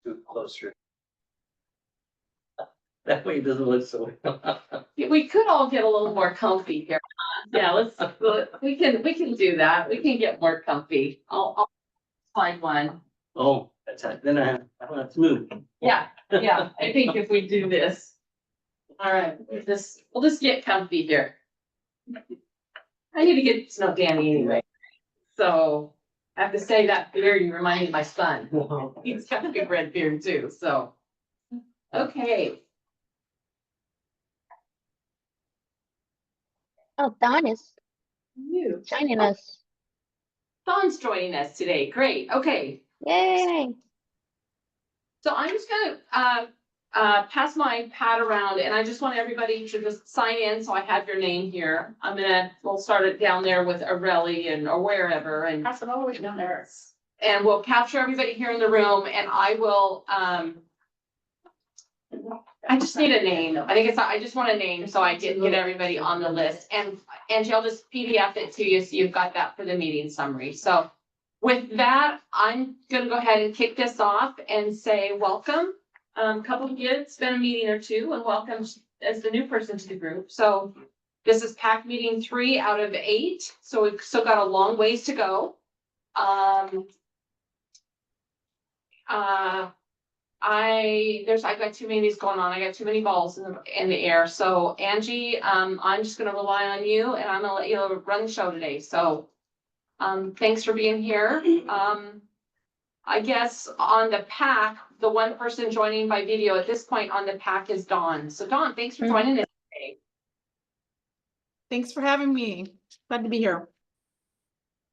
scoot closer. That way it doesn't look so. We could all get a little more comfy here. Yeah, we can do that. We can get more comfy. I'll find one. Oh, that's it. Then I don't have to move. Yeah, I think if we do this. All right, we'll just get comfy here. I need to get to know Danny anyway. So I have to say that beard, you remind me of my son. He's got a big red beard too, so. Okay, Oh, Don is you. joining us. Dawn's joining us today. Great, okay. Yay. So I'm just gonna pass my pad around and I just want everybody to just sign in. So I have your name here. We'll start it down there with Aurelie or wherever and Pass it all the way down there. and we'll capture everybody here in the room and I will, I just need a name. I just want a name so I can get everybody on the list and Angie, I'll just PDF it to you. So you've got that for the meeting summary. So with that, I'm gonna go ahead and kick this off and say welcome. Couple of you, it's been a meeting or two and welcome as the new person to the group. So this is PAC meeting 3 out of 8. So we've still got a long ways to go. I got too many of these going on. I got too many balls in the air. So Angie, I'm just gonna rely on you and I'm gonna let you run the show today. So thanks for being here. I guess on the PAC, the one person joining by video at this point on the PAC is Dawn. So Dawn, thanks for joining us today. Thanks for having me. Glad to be here.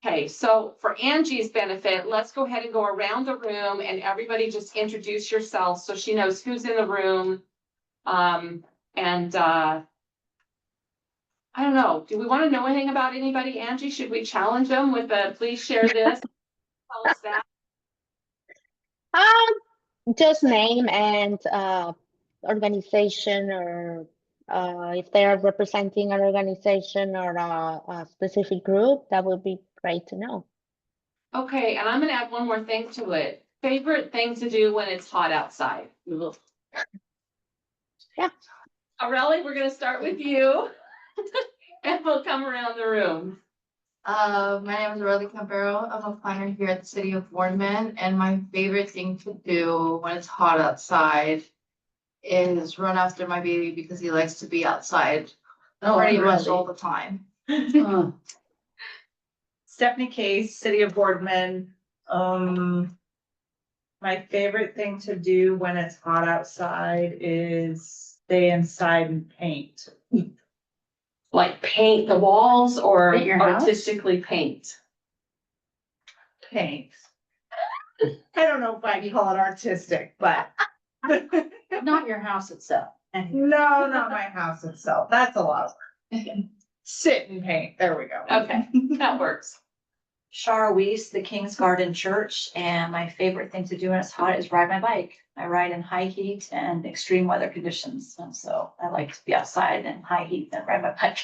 Okay, so for Angie's benefit, let's go ahead and go around the room and everybody just introduce yourself so she knows who's in the room. I don't know, do we want to know anything about anybody, Angie? Should we challenge them with a please share this? Tell us that. Just name and organization or if they are representing an organization or a specific group, that would be great to know. Okay, and I'm gonna add one more thing to it. Favorite thing to do when it's hot outside? Yeah. Aurelie, we're gonna start with you. And we'll come around the room. My name is Aurelie Campero. I'm a planner here at the city of Boardman, and my favorite thing to do when it's hot outside is run after my baby because he likes to be outside pretty much all the time. Stephanie Case, City of Boardman. My favorite thing to do when it's hot outside is stay inside and paint. Like paint the walls or Paint your house? artistically paint? Paint. I don't know if I can call it artistic, but Not your house itself. no, not my house itself. That's a lot of work. Sit and paint. There we go. Okay, that works. Shara Weiss, the King's Garden Church, and my favorite thing to do when it's hot is ride my bike. I ride in high heat and extreme weather conditions, and so I like to be outside in high heat and ride my bike.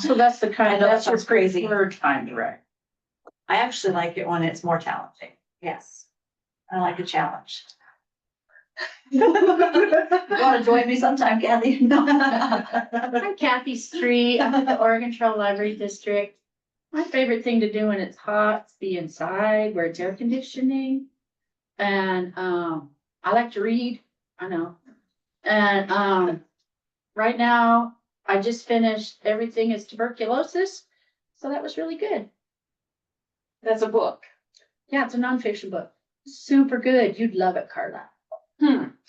So that's the kind I know that that's your sounds crazy. preferred time to ride. I actually like it when it's more challenging. Yes, I like a challenge. You want to join me sometime, Kathy? I'm Kathy Street. I'm at the Oregon Trail Library District. My favorite thing to do when it's hot is be inside where it's air conditioning. And I like to read. I know. And right now I just finished Everything is Tuberculosis. So that was really good. That's a book. Yeah, it's a nonfiction book. Super good. You'd love it, Carla.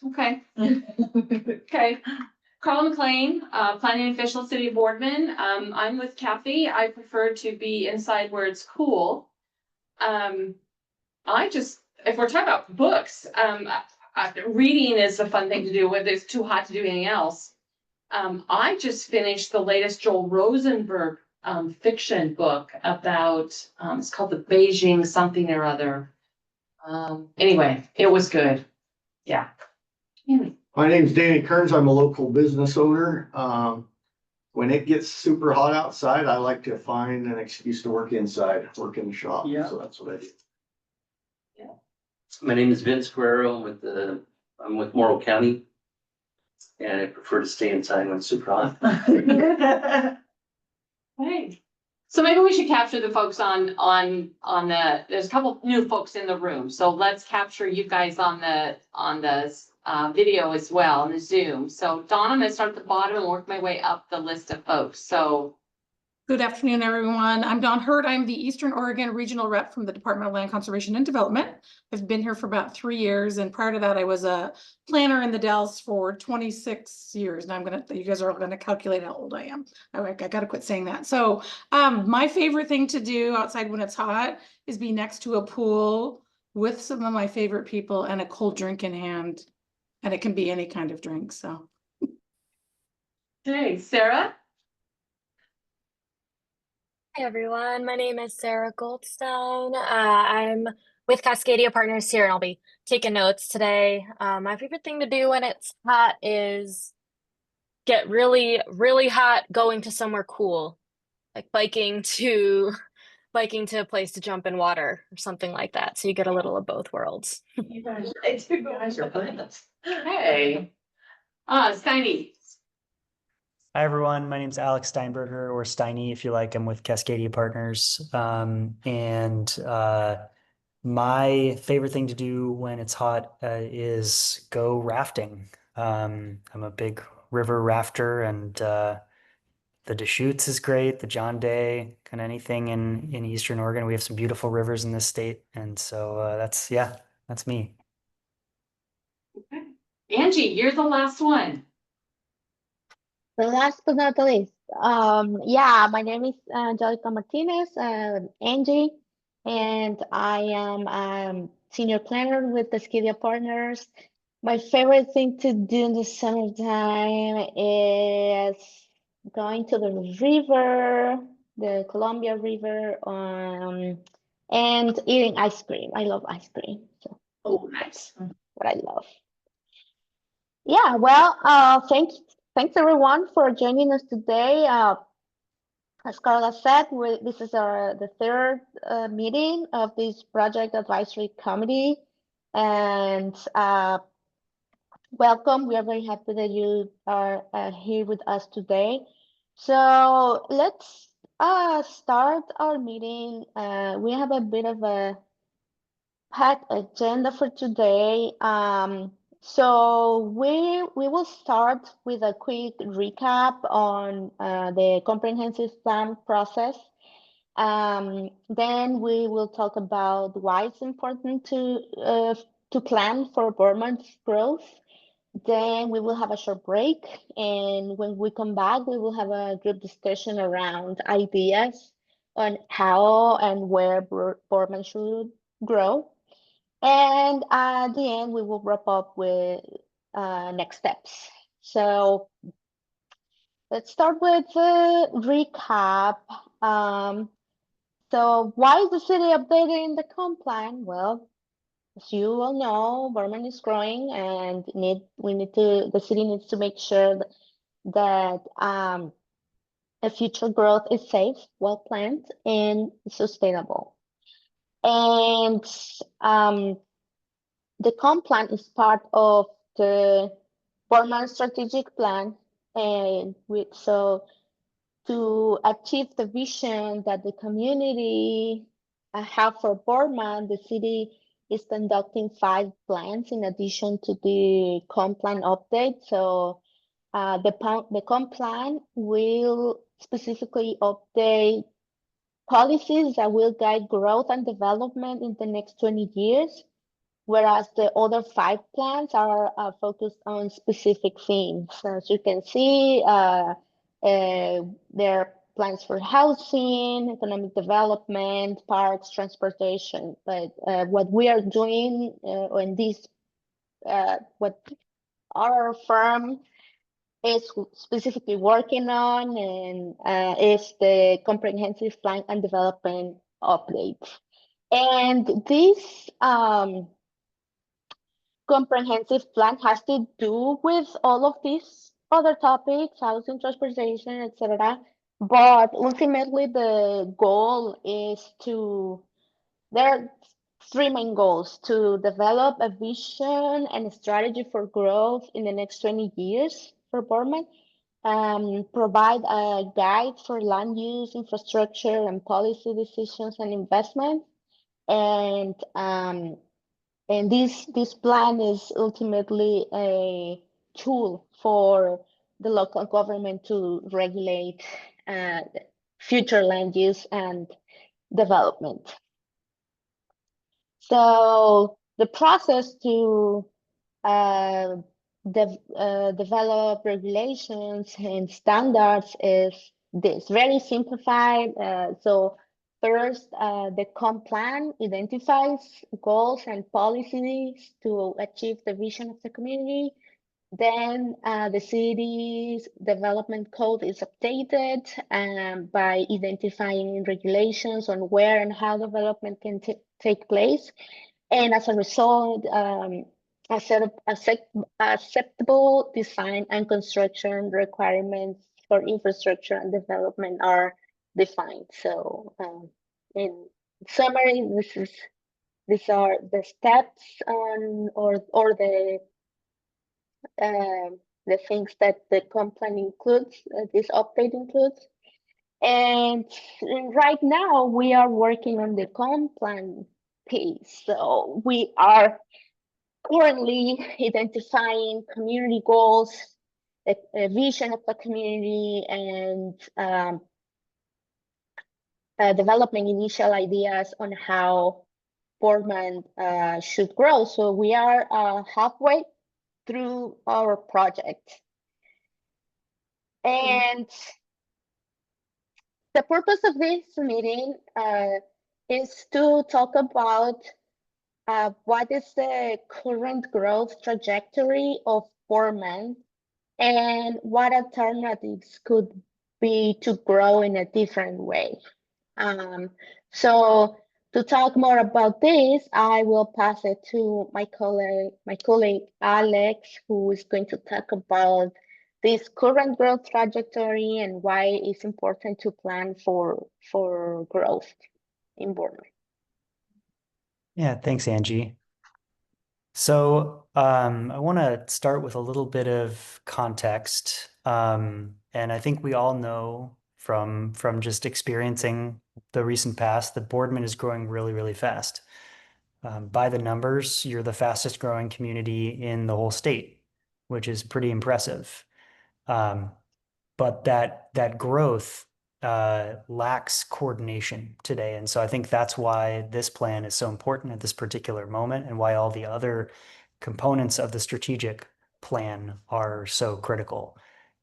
Okay. Okay. Carla McLean, planning official, City of Boardman. I'm with Kathy. I prefer to be inside where it's cool. If we're talking about books, reading is a fun thing to do when it's too hot to do anything else. I just finished the latest Joel Rosenberg fiction book about, it's called The Beijing Something or Other. Anyway, it was good. Yeah. My name's Danny Kearns. I'm a local business owner. When it gets super hot outside, I like to find an excuse to work inside, work in the shop. Yeah. So that's what I do. My name is Vince Guerrero. I'm with Morrow County. And I prefer to stay inside when it's super hot. Hey. So maybe we should capture the folks on there's a couple new folks in the room, so let's capture you guys on the video as well, on the Zoom. So Dawn, I'm gonna start at the bottom and work my way up the list of folks, so. Good afternoon, everyone. I'm Dawn Hurd. I'm the Eastern Oregon Regional Rep from the Department of Land Conservation and Development. I've been here for about 3 years, and prior to that, I was a planner in the Dells for 26 years. And you guys are gonna calculate how old I am. I gotta quit saying that. So, my favorite thing to do outside when it's hot is be next to a pool with some of my favorite people and a cold drink in hand. And it can be any kind of drink, so. Hey, Sarah? Hi everyone, my name is Sarah Goldstein. I'm with Cascadia Partners here and I'll be taking notes today. My favorite thing to do when it's hot is get really, really hot going to somewhere cool, like biking to a place to jump in water or something like that. So you get a little of both worlds. You guys are plants. Hey. Steiny. Hi, everyone. My name is Alex Steinberger, or Steiny, if you like. I'm with Cascadia Partners. My favorite thing to do when it's hot is go rafting. I'm a big river rafter, and the Deschutes is great, the John Day, kind of anything in Eastern Oregon. We have some beautiful rivers in this state. And so that's me. Okay. Angie, you're the last one. The last but not the least, yeah, my name is Angelica Martinez, Angie, and I am senior planner with the Cascadia Partners. My favorite thing to do in the summertime is going to the river, the Columbia River, and eating ice cream. I love ice cream, so Oh, nice. what I love. Yeah, well, thanks everyone for joining us today. As Carla said, this is the third meeting of this project advisory committee, and welcome. We are very happy that you are here with us today. So let's start our meeting. We have a bit of a packed agenda for today. So we will start with a quick recap on the comprehensive plan process. Then we will talk about why it's important to plan for Boardman's growth. Then we will have a short break, and when we come back, we will have a group discussion around ideas on how and where Boardman should grow. And at the end, we will wrap up with next steps. So let's start with the recap. So why is the city updating the comp plan? Well, as you all know, Boardman is growing, and the city needs to make sure that a future growth is safe, well planned, and sustainable. And the comp plan is part of the Boardman strategic plan, and so to achieve the vision that the community have for Boardman, the city is conducting 5 plans in addition to the comp plan update. So the comp plan will specifically update policies that will guide growth and development in the next 20 years, whereas the other 5 plans are focused on specific themes. As you can see, there are plans for housing, economic development, parks, transportation. But what we are doing in this, what our firm is specifically working on, and is the comprehensive plan and development update. And this comprehensive plan has to do with all of these other topics, housing, transportation, etc. But ultimately, the goal is there are three main goals: to develop a vision and a strategy for growth in the next 20 years for Boardman, provide a guide for land use, infrastructure, and policy decisions and investment. And this plan is ultimately a tool for the local government to regulate future land use and development. So the process to develop regulations and standards is this, very simplified. So first, the comp plan identifies goals and policies to achieve the vision of the community. Then the city's development code is updated by identifying regulations on where and how development can take place. And as a result, acceptable design and construction requirements for infrastructure and development are defined. So in summary, these are the steps on or the things that the comp plan includes, this update includes. And right now we are working on the comp plan piece. So we are currently identifying community goals, a vision of the community, and developing initial ideas on how Boardman should grow. So we are halfway through our project. And the purpose of this meeting is to talk about what is the current growth trajectory of Boardman and what alternatives could be to grow in a different way. So to talk more about this, I will pass it to my colleague Alex, who is going to talk about this current growth trajectory and why it's important to plan for growth in Boardman. Yeah, thanks, Angie. So I want to start with a little bit of context. And I think we all know from just experiencing the recent past that Boardman is growing really, really fast. By the numbers, you're the fastest growing community in the whole state, which is pretty impressive. But that growth lacks coordination today. And so I think that's why this plan is so important at this particular moment and why all the other components of the strategic plan are so critical.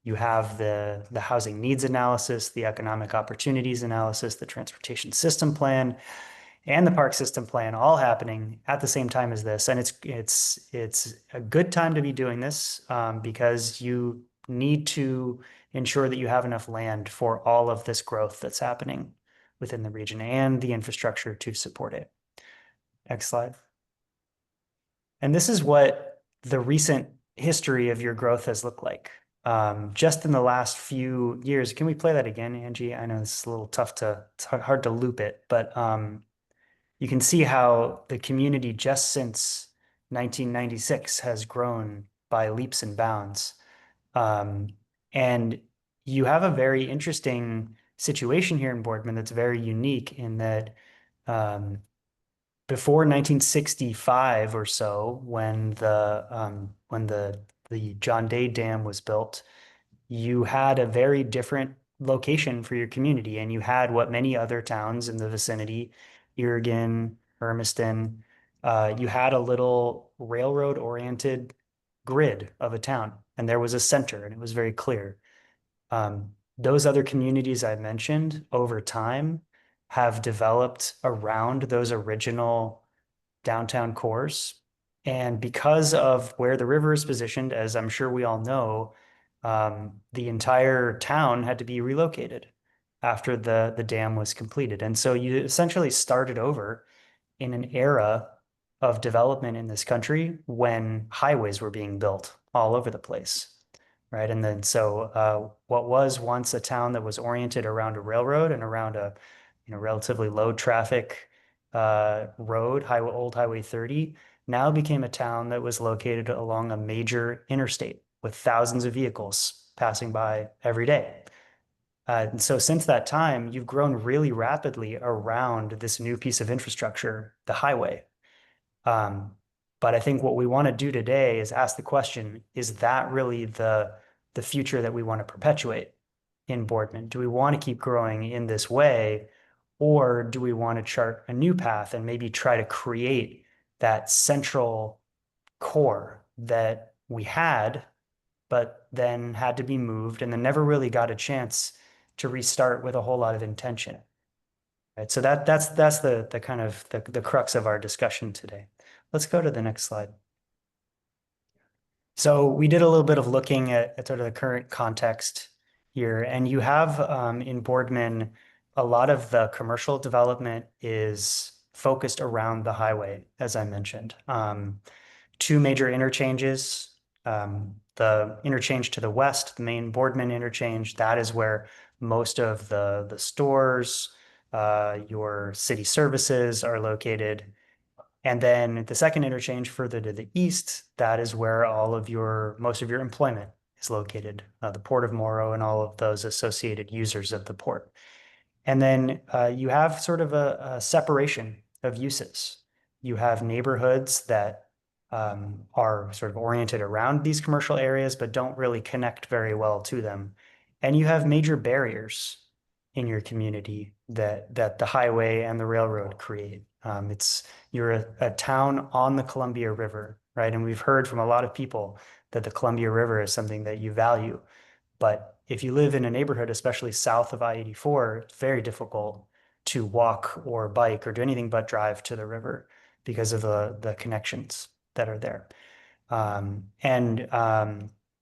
You have the housing needs analysis, the economic opportunities analysis, the transportation system plan, and the park system plan all happening at the same time as this. And it's a good time to be doing this because you need to ensure that you have enough land for all of this growth that's happening within the region and the infrastructure to support it. Next slide. And this is what the recent history of your growth has looked like. Just in the last few years. Can we play that again, Angie? I know it's a little tough it's hard to loop it, but you can see how the community just since 1996 has grown by leaps and bounds. And you have a very interesting situation here in Boardman that's very unique in that before 1965 or so, when the John Day Dam was built, you had a very different location for your community, and you had what many other towns in the vicinity, Irrigan, Hermiston, you had a little railroad-oriented grid of a town, and there was a center, and it was very clear. Those other communities I mentioned over time have developed around those original downtown cores. And because of where the river is positioned, as I'm sure we all know, the entire town had to be relocated after the dam was completed. And so you essentially started over in an era of development in this country when highways were being built all over the place, right? And then so what was once a town that was oriented around a railroad and around a relatively low traffic road, old Highway 30, now became a town that was located along a major interstate with thousands of vehicles passing by every day. And so since that time, you've grown really rapidly around this new piece of infrastructure, the highway. But I think what we want to do today is ask the question, is that really the future that we want to perpetuate in Boardman? Do we want to keep growing in this way, or do we want to chart a new path and maybe try to create that central core that we had, but then had to be moved and then never really got a chance to restart with a whole lot of intention? Right. So that's the kind of the crux of our discussion today. Let's go to the next slide. So we did a little bit of looking at sort of the current context here, and you have in Boardman, a lot of the commercial development is focused around the highway, as I mentioned. Two major interchanges, the interchange to the west, the main Boardman interchange, that is where most of the stores, your city services are located. And then the second interchange further to the east, that is where most of your employment is located, the Port of Morrow and all of those associated users of the port. And then you have sort of a separation of uses. You have neighborhoods that are sort of oriented around these commercial areas, but don't really connect very well to them. And you have major barriers in your community that the highway and the railroad create. You're a town on the Columbia River, right? And we've heard from a lot of people that the Columbia River is something that you value. But if you live in a neighborhood, especially south of I-84, it's very difficult to walk or bike or do anything but drive to the river because of the connections that are there.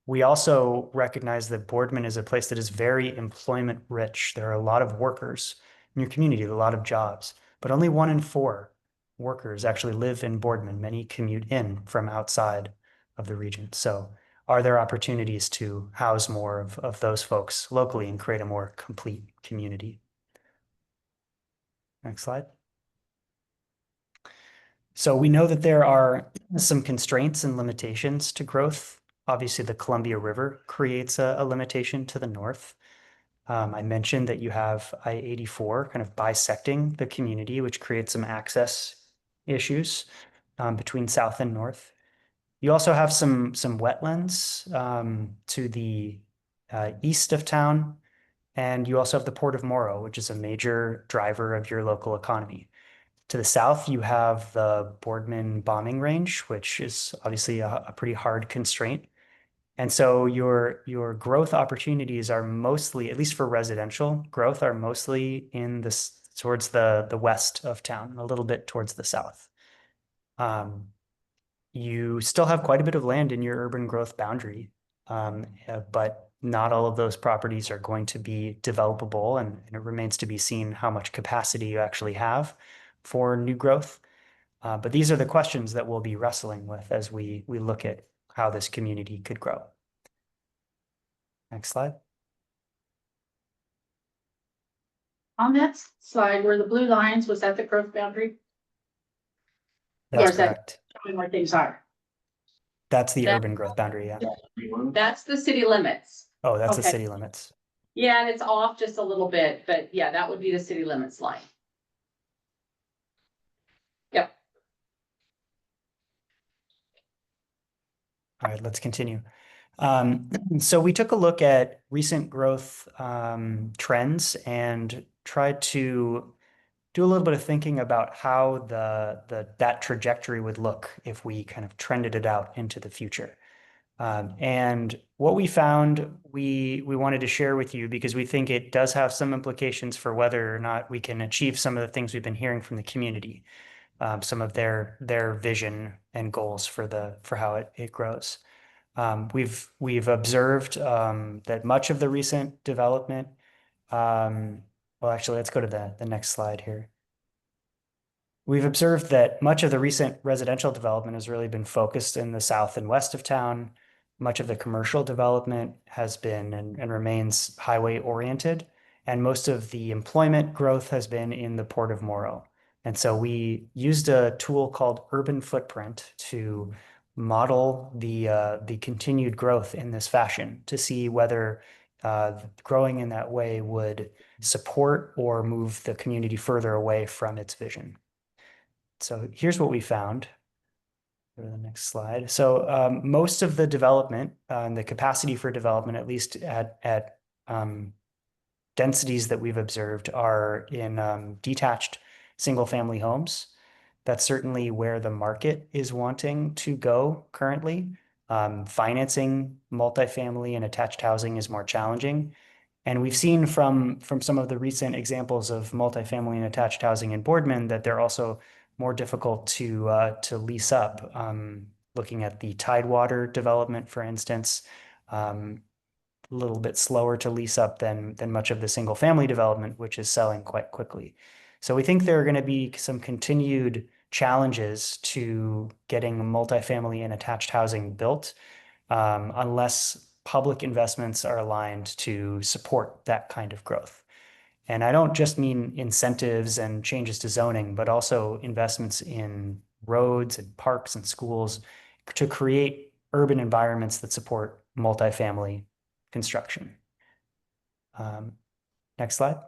We also recognize that Boardman is a place that is very employment rich. There are a lot of workers in your community, a lot of jobs, but only 1 in 4 workers actually live in Boardman. Many commute in from outside of the region. So are there opportunities to house more of those folks locally and create a more complete community? Next slide. So we know that there are some constraints and limitations to growth. Obviously, the Columbia River creates a limitation to the north. I mentioned that you have I-84 kind of bisecting the community, which creates some access issues between south and north. You also have some wetlands to the east of town, and you also have the Port of Morrow, which is a major driver of your local economy. To the south, you have the Boardman bombing range, which is obviously a pretty hard constraint. And so your growth opportunities are mostly, at least for residential growth, are mostly towards the west of town, a little bit towards the south. You still have quite a bit of land in your urban growth boundary, but not all of those properties are going to be developable, and it remains to be seen how much capacity you actually have for new growth. But these are the questions that we'll be wrestling with as we look at how this community could grow. Next slide. On that slide where the blue lines, was that the growth boundary? That's is that- correct. Showing where things are. That's the That- urban growth boundary, yeah. That's the city limits. Oh, that's the Okay. city limits. Yeah, and it's off just a little bit, but yeah, that would be the city limits line. Yep. All right, let's continue. So we took a look at recent growth trends and tried to do a little bit of thinking about how that trajectory would look if we kind of trended it out into the future. And what we found, we wanted to share with you because we think it does have some implications for whether or not we can achieve some of the things we've been hearing from the community, some of their vision and goals for how it grows. We've observed that much of the recent development, well, actually, let's go to the next slide here. We've observed that much of the recent residential development has really been focused in the south and west of town. Much of the commercial development has been and remains highway oriented, and most of the employment growth has been in the Port of Morrow. And so we used a tool called Urban Footprint to model the continued growth in this fashion to see whether growing in that way would support or move the community further away from its vision. So here's what we found. Go to the next slide. So most of the development, the capacity for development, at least at densities that we've observed, are in detached single-family homes. That's certainly where the market is wanting to go currently. Financing multifamily and attached housing is more challenging. And we've seen from some of the recent examples of multifamily and attached housing in Boardman that they're also more difficult to lease up. Looking at the Tidewater development, for instance, a little bit slower to lease up than much of the single family development, which is selling quite quickly. So we think there are going to be some continued challenges to getting multifamily and attached housing built unless public investments are aligned to support that kind of growth. And I don't just mean incentives and changes to zoning, but also investments in roads and parks and schools to create urban environments that support multifamily construction. Next slide.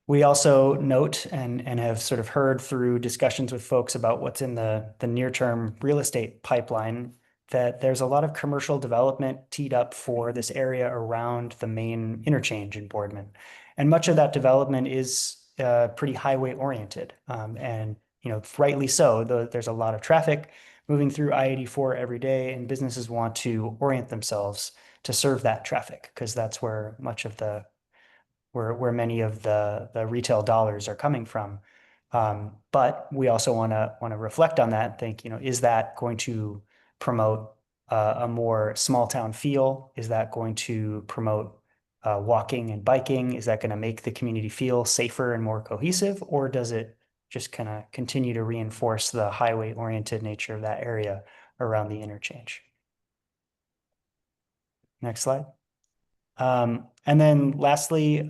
We also note and have sort of heard through discussions with folks about what's in the near-term real estate pipeline that there's a lot of commercial development teed up for this area around the main interchange in Boardman. And much of that development is pretty highway oriented. And rightly so, there's a lot of traffic moving through I-84 every day, and businesses want to orient themselves to serve that traffic because that's where much of where many of the retail dollars are coming from. But we also want to reflect on that and think, is that going to promote a more small town feel? Is that going to promote walking and biking? Is that going to make the community feel safer and more cohesive? Or does it just kind of continue to reinforce the highway oriented nature of that area around the interchange? Next slide. And then lastly,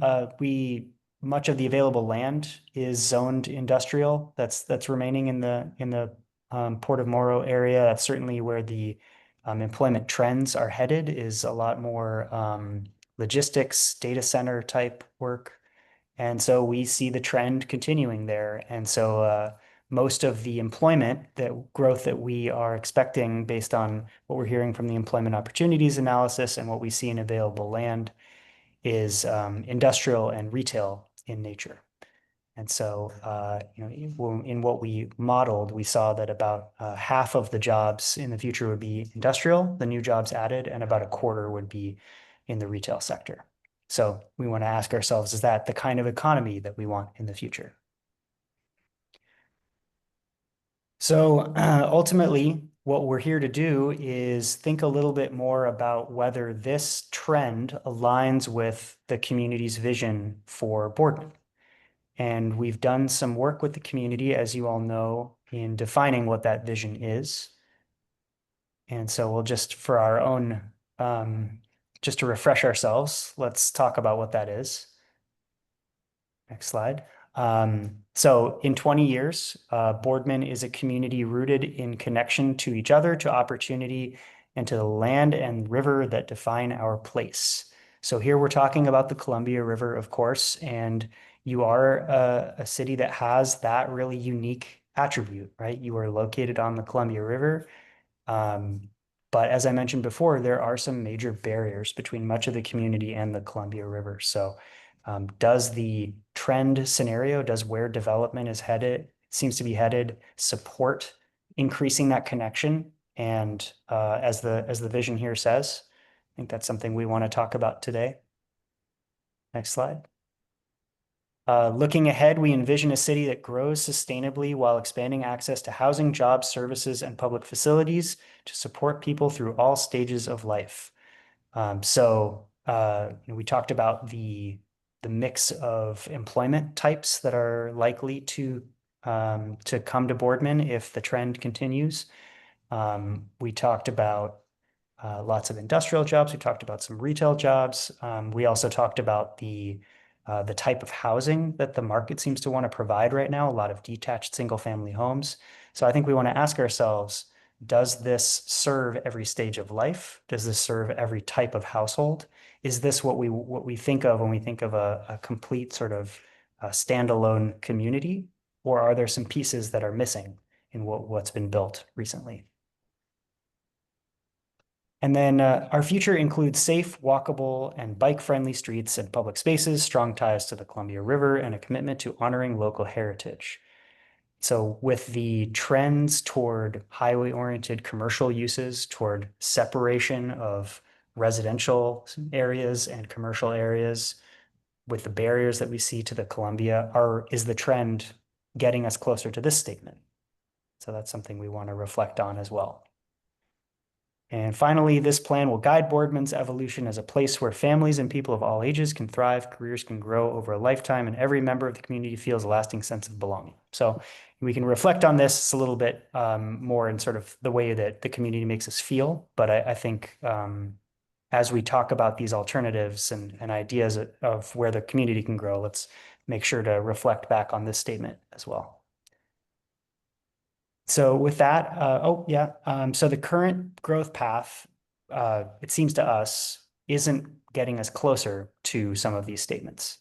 much of the available land is zoned industrial. That's remaining in the Port of Morro area. That's certainly where the employment trends are headed, is a lot more logistics, data center type work. And so we see the trend continuing there. And so most of the employment growth that we are expecting based on what we're hearing from the employment opportunities analysis and what we see in available land is industrial and retail in nature. And so, in what we modeled, we saw that about half of the jobs in the future would be industrial, the new jobs added, and about a quarter would be in the retail sector. So we want to ask ourselves, is that the kind of economy that we want in the future? So ultimately, what we're here to do is think a little bit more about whether this trend aligns with the community's vision for Boardman. And we've done some work with the community, as you all know, in defining what that vision is. And so we'll just, for our own, just to refresh ourselves, let's talk about what that is. Next slide. So in 20 years, Boardman is a community rooted in connection to each other, to opportunity, and to the land and river that define our place. So here we're talking about the Columbia River, of course, and you are a city that has that really unique attribute, right? You are located on the Columbia River. But as I mentioned before, there are some major barriers between much of the community and the Columbia River. So does the trend scenario, does where development is headed, seems to be headed, support increasing that connection? And as the vision here says, I think that's something we want to talk about today. Next slide. Looking ahead, we envision a city that grows sustainably while expanding access to housing, jobs, services, and public facilities to support people through all stages of life. We talked about the mix of employment types that are likely to come to Boardman if the trend continues. We talked about lots of industrial jobs. We talked about some retail jobs. We also talked about the the type of housing that the market seems to want to provide right now, a lot of detached single-family homes. So I think we want to ask ourselves, does this serve every stage of life? Does this serve every type of household? Is this what we think of when we think of a complete sort of standalone community? Or are there some pieces that are missing in what's been built recently? And then our future includes safe, walkable, and bike-friendly streets and public spaces, strong ties to the Columbia River, and a commitment to honoring local heritage. So with the trends toward highway-oriented commercial uses, toward separation of residential areas and commercial areas, with the barriers that we see to the Columbia, is the trend getting us closer to this statement? So that's something we want to reflect on as well. And finally, this plan will guide Boardman's evolution as a place where families and people of all ages can thrive, careers can grow over a lifetime, and every member of the community feels a lasting sense of belonging. So we can reflect on this a little bit more in sort of the way that the community makes us feel. But I think as we talk about these alternatives and ideas of where the community can grow, let's make sure to reflect back on this statement as well. So with that, so the current growth path, it seems to us, isn't getting us closer to some of these statements.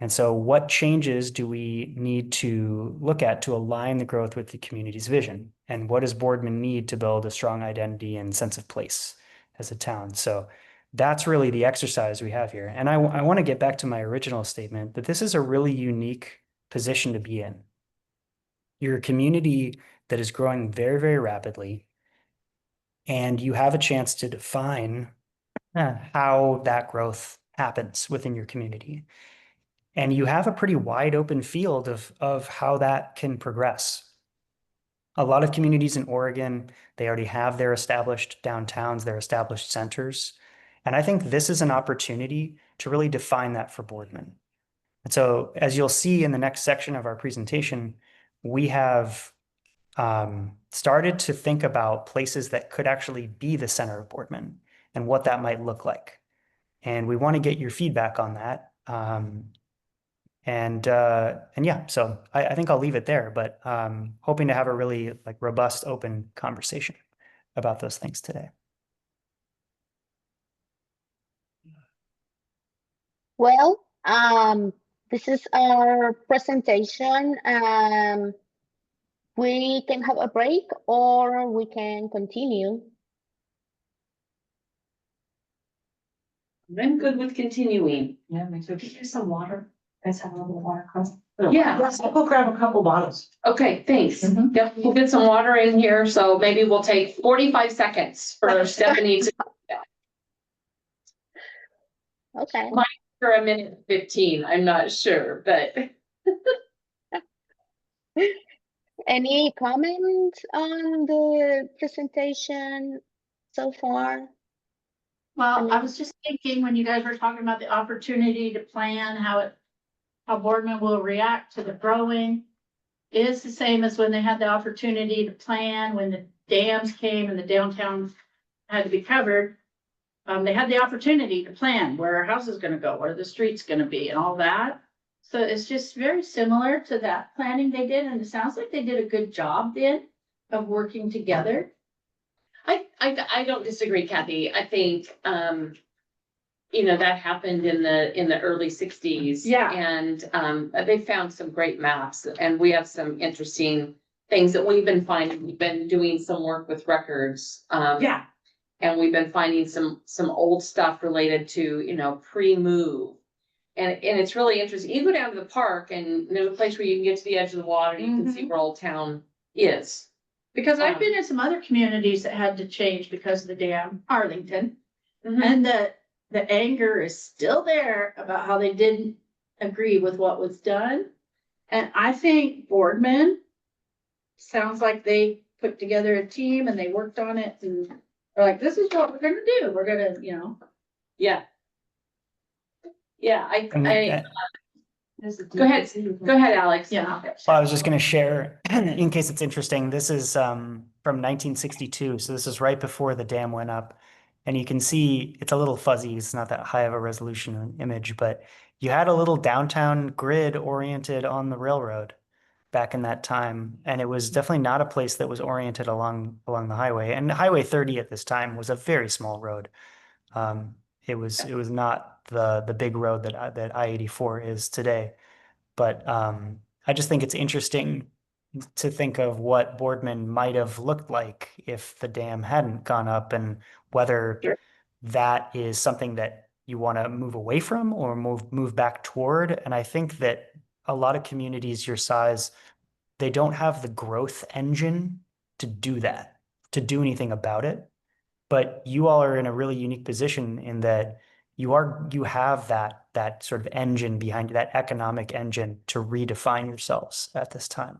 And so what changes do we need to look at to align the growth with the community's vision? And what does Boardman need to build a strong identity and sense of place as a town? So that's really the exercise we have here. And I want to get back to my original statement that this is a really unique position to be in. You're a community that is growing very, very rapidly, and you have a chance to define how that growth happens within your community. And you have a pretty wide open field of how that can progress. A lot of communities in Oregon, they already have their established downtowns, their established centers. And I think this is an opportunity to really define that for Boardman. And so as you'll see in the next section of our presentation, we have started to think about places that could actually be the center of Boardman and what that might look like. And we want to get your feedback on that. And yeah, so I think I'll leave it there, but hoping to have a really robust, open conversation about those things today. Well, this is our presentation. We can have a break or we can continue. I'm good with continuing. Yeah, make sure. Get some water. You guys have a little water across. Yeah. Yes, I'll go grab a couple bottles. Okay, thanks. Yep, we'll get some water in here, so maybe we'll take 45 seconds for Stephanie to. Okay. For a minute 15, I'm not sure, but. Any comments on the presentation so far? Well, I was just thinking when you guys were talking about the opportunity to plan how Boardman will react to the growing. It is the same as when they had the opportunity to plan when the dams came and the downtown had to be covered. They had the opportunity to plan where our house is gonna go, where the street's gonna be and all that. So it's just very similar to that planning they did, and it sounds like they did a good job then of working together. I don't disagree, Kathy. I think, that happened in the early 60s. Yeah. And they found some great maps, and we have some interesting things that we've been finding. We've been doing some work with records. Yeah. And we've been finding some old stuff related to, pre-move. And it's really interesting. You go down to the park and there's a place where you can get to the edge of the water. You can see where Old Town is. Because I've been in some other communities that had to change because of the dam, Arlington. And the anger is still there about how they didn't agree with what was done. And I think Boardman sounds like they put together a team and they worked on it and they're like, this is what we're gonna do. We're gonna, Yeah. Yeah, Go ahead. Go ahead, Alex. Yeah. Well, I was just going to share, in case it's interesting, this is from 1962. So this is right before the dam went up. And you can see it's a little fuzzy. It's not that high of a resolution image, but you had a little downtown grid oriented on the railroad back in that time. And it was definitely not a place that was oriented along the highway. And Highway 30 at this time was a very small road. It was not the big road that I-84 is today. But I just think it's interesting to think of what Boardman might have looked like if the dam hadn't gone up, and whether Sure. that is something that you want to move away from or move back toward. And I think that a lot of communities your size, they don't have the growth engine to do that, to do anything about it. But you all are in a really unique position in that you have that sort of engine behind you, that economic engine to redefine yourselves at this time.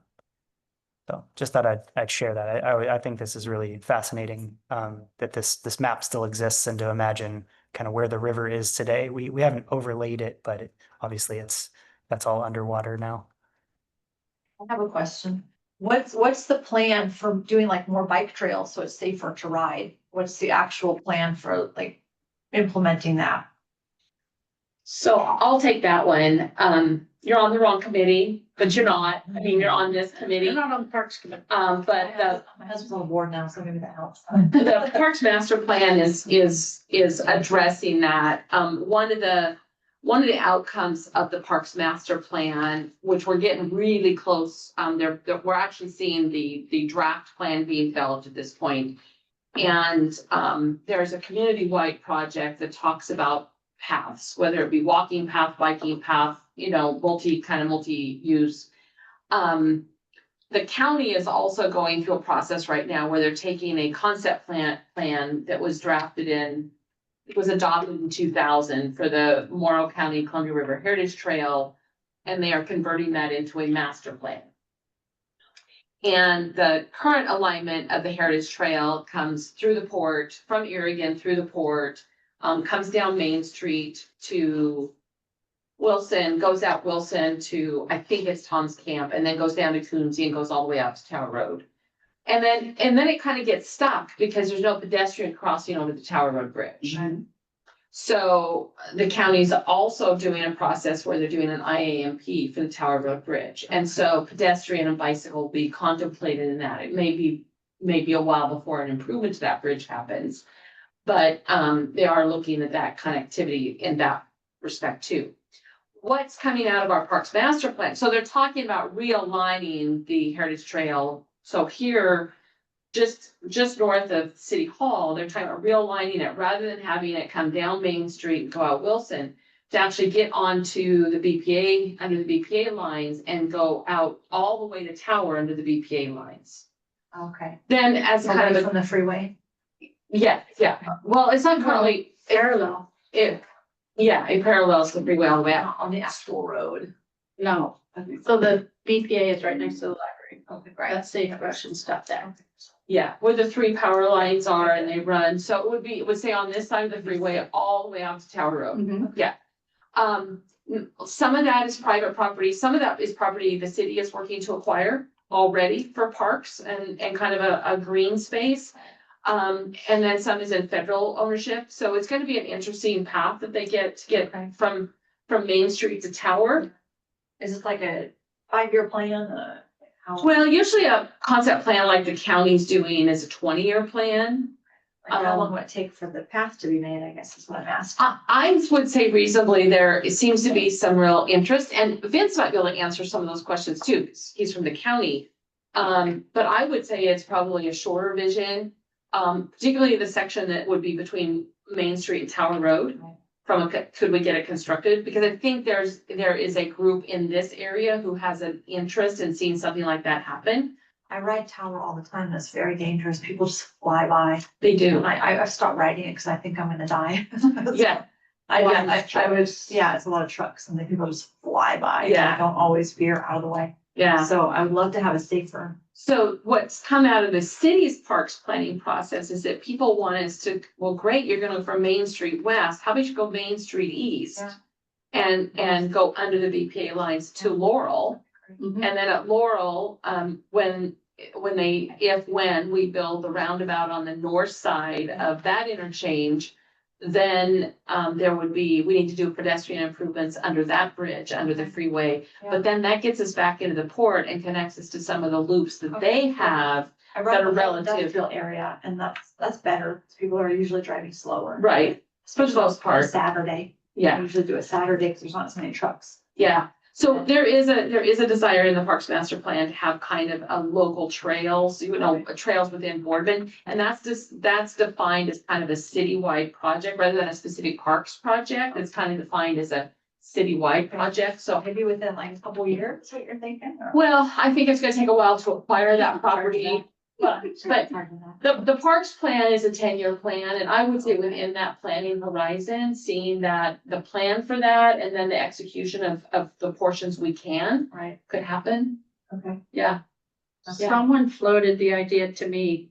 So just thought I'd share that. I think this is really fascinating, that this map still exists, and to imagine kind of where the river is today. We haven't overlaid it, but obviously that's all underwater now. I have a question. What's the plan for doing like more bike trails so it's safer to ride? What's the actual plan for like implementing that? So I'll take that one. You're on the wrong committee, but you're not. I mean, you're on this committee. You're not on the Parks Committee. But My husband's on the board now, so maybe that helps. the Parks Master Plan is addressing that. One of the outcomes of the Parks Master Plan, which we're getting really close, we're actually seeing the draft plan being developed at this point. And there's a community-wide project that talks about paths, whether it be walking path, biking path, multi-use. The county is also going through a process right now where they're taking a concept plan that was adopted in 2000 for the Morrow County Columbia River Heritage Trail, and they are converting that into a master plan. And the current alignment of the Heritage Trail comes through the port, from Irrigan through the port, comes down Main Street to Wilson, goes out Wilson to, I think it's Tom's Camp, and then goes down to Coonsey and goes all the way out to Tower Road. And then it kind of gets stuck because there's no pedestrian crossing over the Tower Road Bridge. Mm-hmm. So the county's also doing a process where they're doing an IAMP for the Tower Road Bridge. And so pedestrian and bicycle will be contemplated in that. It may be a while before an improvement to that bridge happens. But they are looking at that connectivity in that respect too. What's coming out of our Parks Master Plan? So they're talking about realigning the Heritage Trail. So here, just north of City Hall, they're talking about realigning it rather than having it come down Main Street and go out Wilson, to actually get onto the BPA, under the BPA lines, and go out all the way to Tower under the BPA lines. Okay. Then as kind Away of from the freeway. Yeah. Well, it's not currently Parallel. it parallels the freeway all the way out. Not on the actual road. No. So the BPA is right next to the library. Okay, great. That's sagebrush and stuff there. Yeah, where the three power lines are and they run. So it would say on this side of the freeway all the way out to Tower Road. Mm-hmm. Some of that is private property. Some of that is property the city is working to acquire already for parks and kind of a green space. And then some is in federal ownership. So it's going to be an interesting path that they get from Main Street to Tower. Is it like a 5-year plan? Well, usually a concept plan like the county's doing is a 20-year plan. Like how long would it take for the path to be made, I guess is what I'm asking. I would say reasonably it seems to be some real interest, and Vince might be able to answer some of those questions too. He's from the county. But I would say it's probably a shorter vision. Particularly the section that would be between Main Street and Tower Road. Could we get it constructed? Because I think there is a group in this area who has an interest in seeing something like that happen. I ride Tower all the time. That's very dangerous. People just fly by. They do. And I've stopped riding it because I think I'm gonna die. Yeah. It's a lot of trucks and then people just fly by. Yeah. And I don't always veer out of the way. Yeah. So I would love to have a safer. So what's come out of the city's parks planning process is that people want us to, well, great, you're gonna go from Main Street west. How about you go Main Street east? Yeah. And go under the BPA lines to Laurel. Mhm. And then at Laurel, when we build the roundabout on the north side of that interchange, then we need to do pedestrian improvements under that bridge, under the freeway. But then that gets us back into the port and connects us to some of the loops that they have. I that run are the whole relative. industrial area, and that's better, because people are usually driving slower. Right, for the most On a part, Saturday. I yeah, usually do a Saturday, because there's not as many trucks. yeah. So there is a desire in the Parks Master Plan to have kind of a local trails, trails within Boardman. And that's defined as kind of a citywide project rather than a specific parks project. It's kind of defined as a citywide project, so. Maybe within like a couple years, is what you're thinking? Or- Well, I think it's gonna take a while to acquire that property. But the parks plan is a 10-year plan, and I would say within that planning horizon, seeing that the plan for that and then the execution of the portions we can Right, could happen. okay. Yeah. Yeah. Someone floated the idea to me.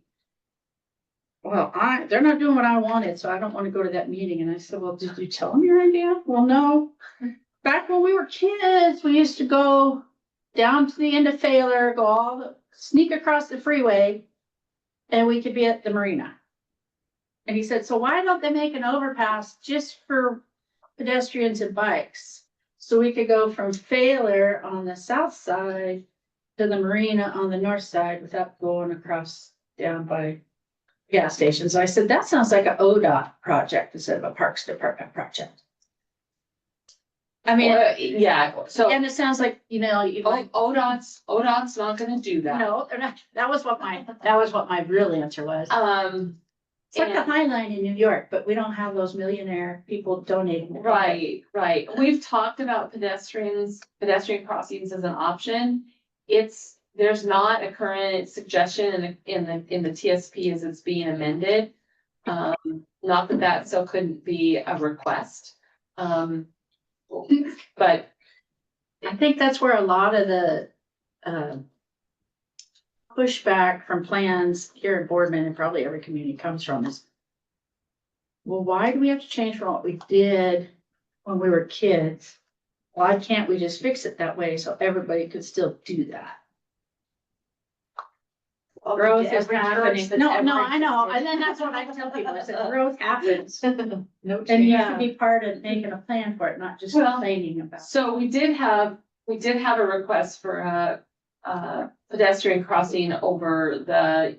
Well, they're not doing what I wanted, so I don't want to go to that meeting. And I said, well, did you tell them your idea? Well, no. Back when we were kids, we used to go down to the end of Failer, sneak across the freeway, and we could be at the marina. And he said, so why don't they make an overpass just for pedestrians and bikes? So we could go from Failer on the south side to the marina on the north side without going across down by gas stations. I said, that sounds like an ODOT project instead of a Parks Department project. I mean, Yeah, so and it sounds like, ODOT's not gonna do that. no, they're not. That was what my real answer was. It's like the and- High Line in New York, but we don't have those millionaire people donating. Right. We've talked about pedestrian crossings as an option. There's not a current suggestion in the TSP as it's being amended. Not that so couldn't be a request. But I think that's where a lot of the pushback from plans here in Boardman and probably every community comes from is, well, why do we have to change from what we did when we were kids? Why can't we just fix it that way so everybody could still do that? Growth is happening. No, I know. And then that's what I tell people. I said, growth happens. And you have to be part of making a plan for it, not just Well, complaining about it. so we did have a request for a pedestrian crossing over the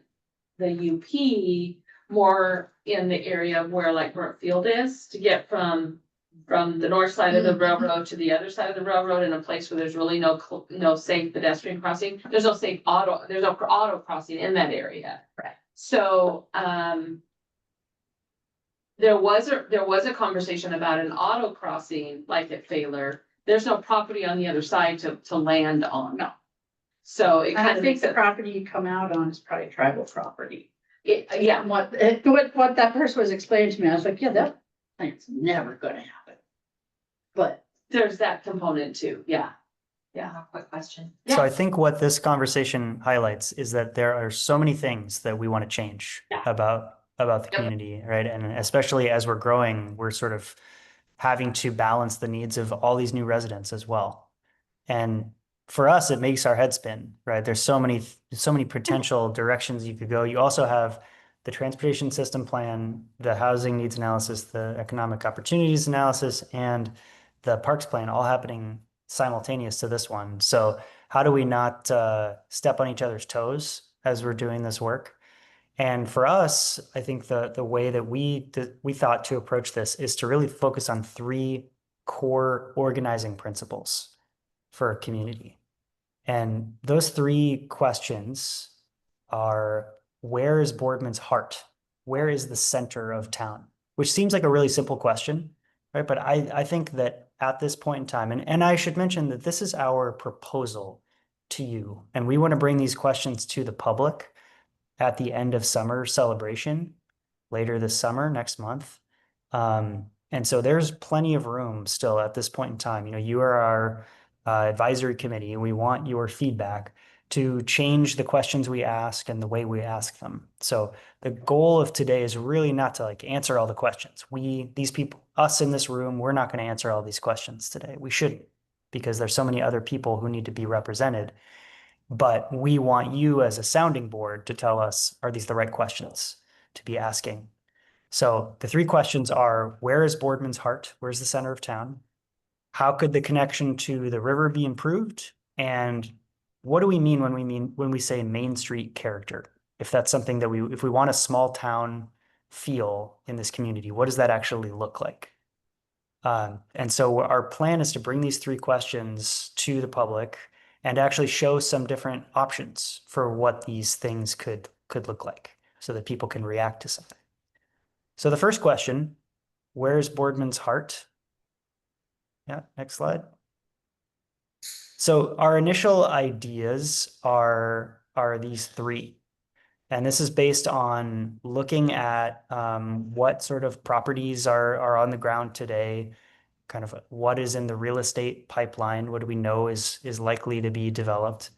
UP, more in the area where like Burnt Field is, to get from the north side of the railroad to the other side of the railroad, in a place where there's really no safe pedestrian crossing. There's no auto crossing in that area. Right. So, there was a conversation about an auto crossing like at Failer. There's no property on the other side to land on. No. So it And kind I of think makes the it, property you come out on is probably tribal property. yeah, And what that person was explaining to me, I was like, yeah, that plant's never gonna happen. But there's that component too. Yeah. Yeah, quick question. So I Yes. think what this conversation highlights is that there are so many things that we want to change Yeah. about the Yep. community, right? And especially as we're growing, we're sort of having to balance the needs of all these new residents as well. And for us, it makes our head spin, right? There's so many potential directions you could go. You also have the transportation system plan, the housing needs analysis, the economic opportunities analysis, and the parks plan all happening simultaneous to this one. So how do we not step on each other's toes as we're doing this work? And for us, I think the way that we thought to approach this is to really focus on 3 core organizing principles for a community. And those 3 questions are, where is Boardman's heart? Where is the center of town? Which seems like a really simple question, right? But I think that at this point in time, and I should mention that this is our proposal to you, and we want to bring these questions to the public at the end of summer celebration later this summer, next month. And so there's plenty of room still at this point in time. You are our advisory committee, and we want your feedback to change the questions we ask and the way we ask them. So the goal of today is really not to answer all the questions. These people, us in this room, we're not going to answer all these questions today. We shouldn't, because there's so many other people who need to be represented. But we want you as a sounding board to tell us, are these the right questions to be asking? So the three questions are, where is Boardman's heart? Where's the center of town? How could the connection to the river be improved? And what do we mean when we say Main Street character? If that's something that if we want a small town feel in this community, what does that actually look like? And so our plan is to bring these three questions to the public and actually show some different options for what these things could look like so that people can react to something. So the first question, where's Boardman's heart? Yeah, next slide. So our initial ideas are these three. And this is based on looking at what sort of properties are on the ground today, kind of what is in the real estate pipeline, what do we know is likely to be developed,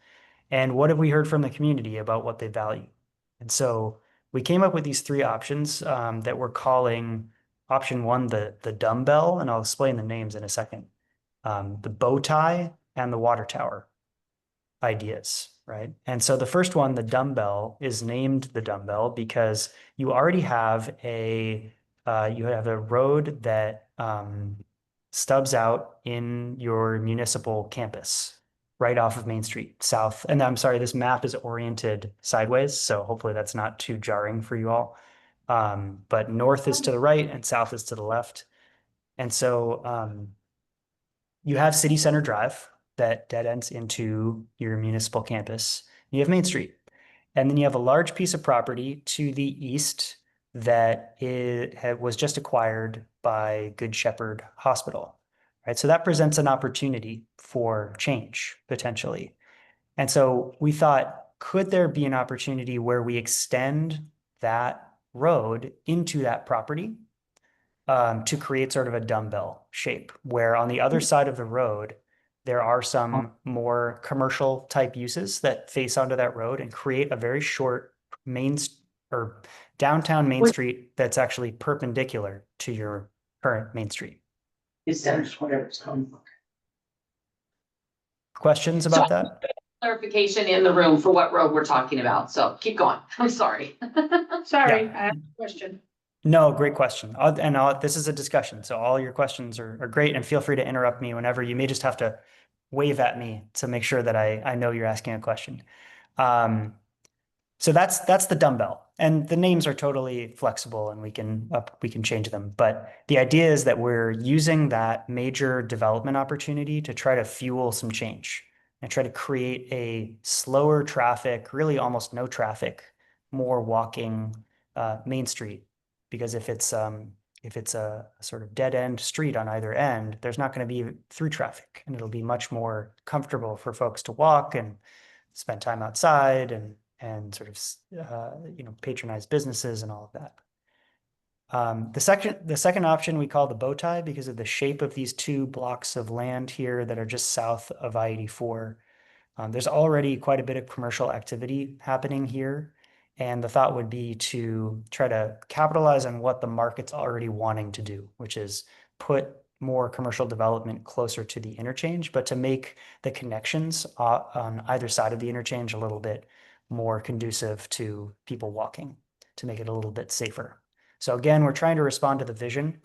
and what have we heard from the community about what they value. And so we came up with these three options that we're calling option one, the dumbbell, and I'll explain the names in a second, the bow tie, and the water tower ideas, right? And so the first one, the dumbbell, is named the dumbbell because you already have a road that stubs out in your municipal campus right off of Main Street south. And I'm sorry, this map is oriented sideways, so hopefully that's not too jarring for you all. But north is to the right and south is to the left. And so you have City Center Drive that dead ends into your municipal campus. You have Main Street. And then you have a large piece of property to the east that was just acquired by Good Shepherd Hospital, right? So that presents an opportunity for change potentially. And so we thought, could there be an opportunity where we extend that road into that property to create sort of a dumbbell shape, where on the other side of the road, there are some more commercial type uses that face onto that road and create a very short downtown Main Street that's actually perpendicular to your current Main Street. Questions about that? Clarification in the room for what road we're talking about, so keep going. I'm sorry. Sorry, Yeah. I have a question. No, great question. This is a discussion, so all your questions are great, and feel free to interrupt me whenever. You may just have to wave at me to make sure that I know you're asking a question. So that's the dumbbell, and the names are totally flexible, and we can change them. But the idea is that we're using that major development opportunity to try to fuel some change and try to create a slower traffic, really almost no traffic, more walking Main Street. Because if it's a sort of dead end street on either end, there's not going to be through traffic, and it'll be much more comfortable for folks to walk and spend time outside and sort of patronize businesses and all of that. The second option we call the bow tie because of the shape of these two blocks of land here that are just south of I-84. There's already quite a bit of commercial activity happening here. And the thought would be to try to capitalize on what the market's already wanting to do, which is put more commercial development closer to the interchange, but to make the connections on either side of the interchange a little bit more conducive to people walking, to make it a little bit safer. So again, we're trying to respond to the vision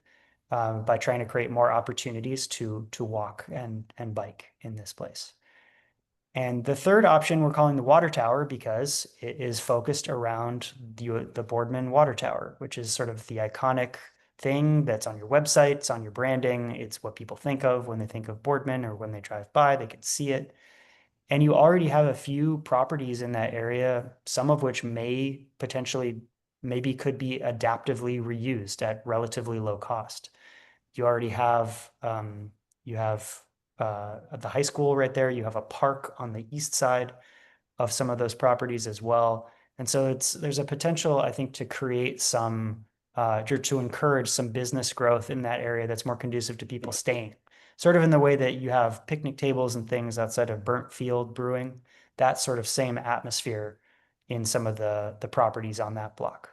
by trying to create more opportunities to walk and bike in this place. And the third option we're calling the water tower because it is focused around the Boardman water tower, which is sort of the iconic thing that's on your website, it's on your branding, it's what people think of when they think of Boardman, or when they drive by, they can see it. And you already have a few properties in that area, some of which maybe could be adaptively reused at relatively low cost. You already have, at the high school right there, you have a park on the east side of some of those properties as well. And so there's a potential, I think, to create to encourage some business growth in that area that's more conducive to people staying. Sort of in the way that you have picnic tables and things outside of Burnt Field Brewing, that sort of same atmosphere in some of the properties on that block.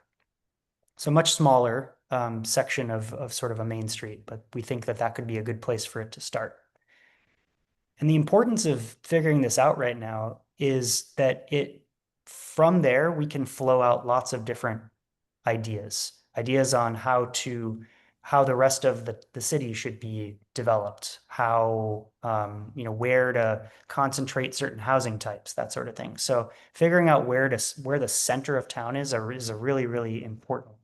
So much smaller section of sort of a main street, but we think that could be a good place for it to start. And the importance of figuring this out right now is that from there, we can flow out lots of different ideas ideas on how the rest of the city should be developed, how, where to concentrate certain housing types, that sort of thing. So figuring out where the center of town is a really, really important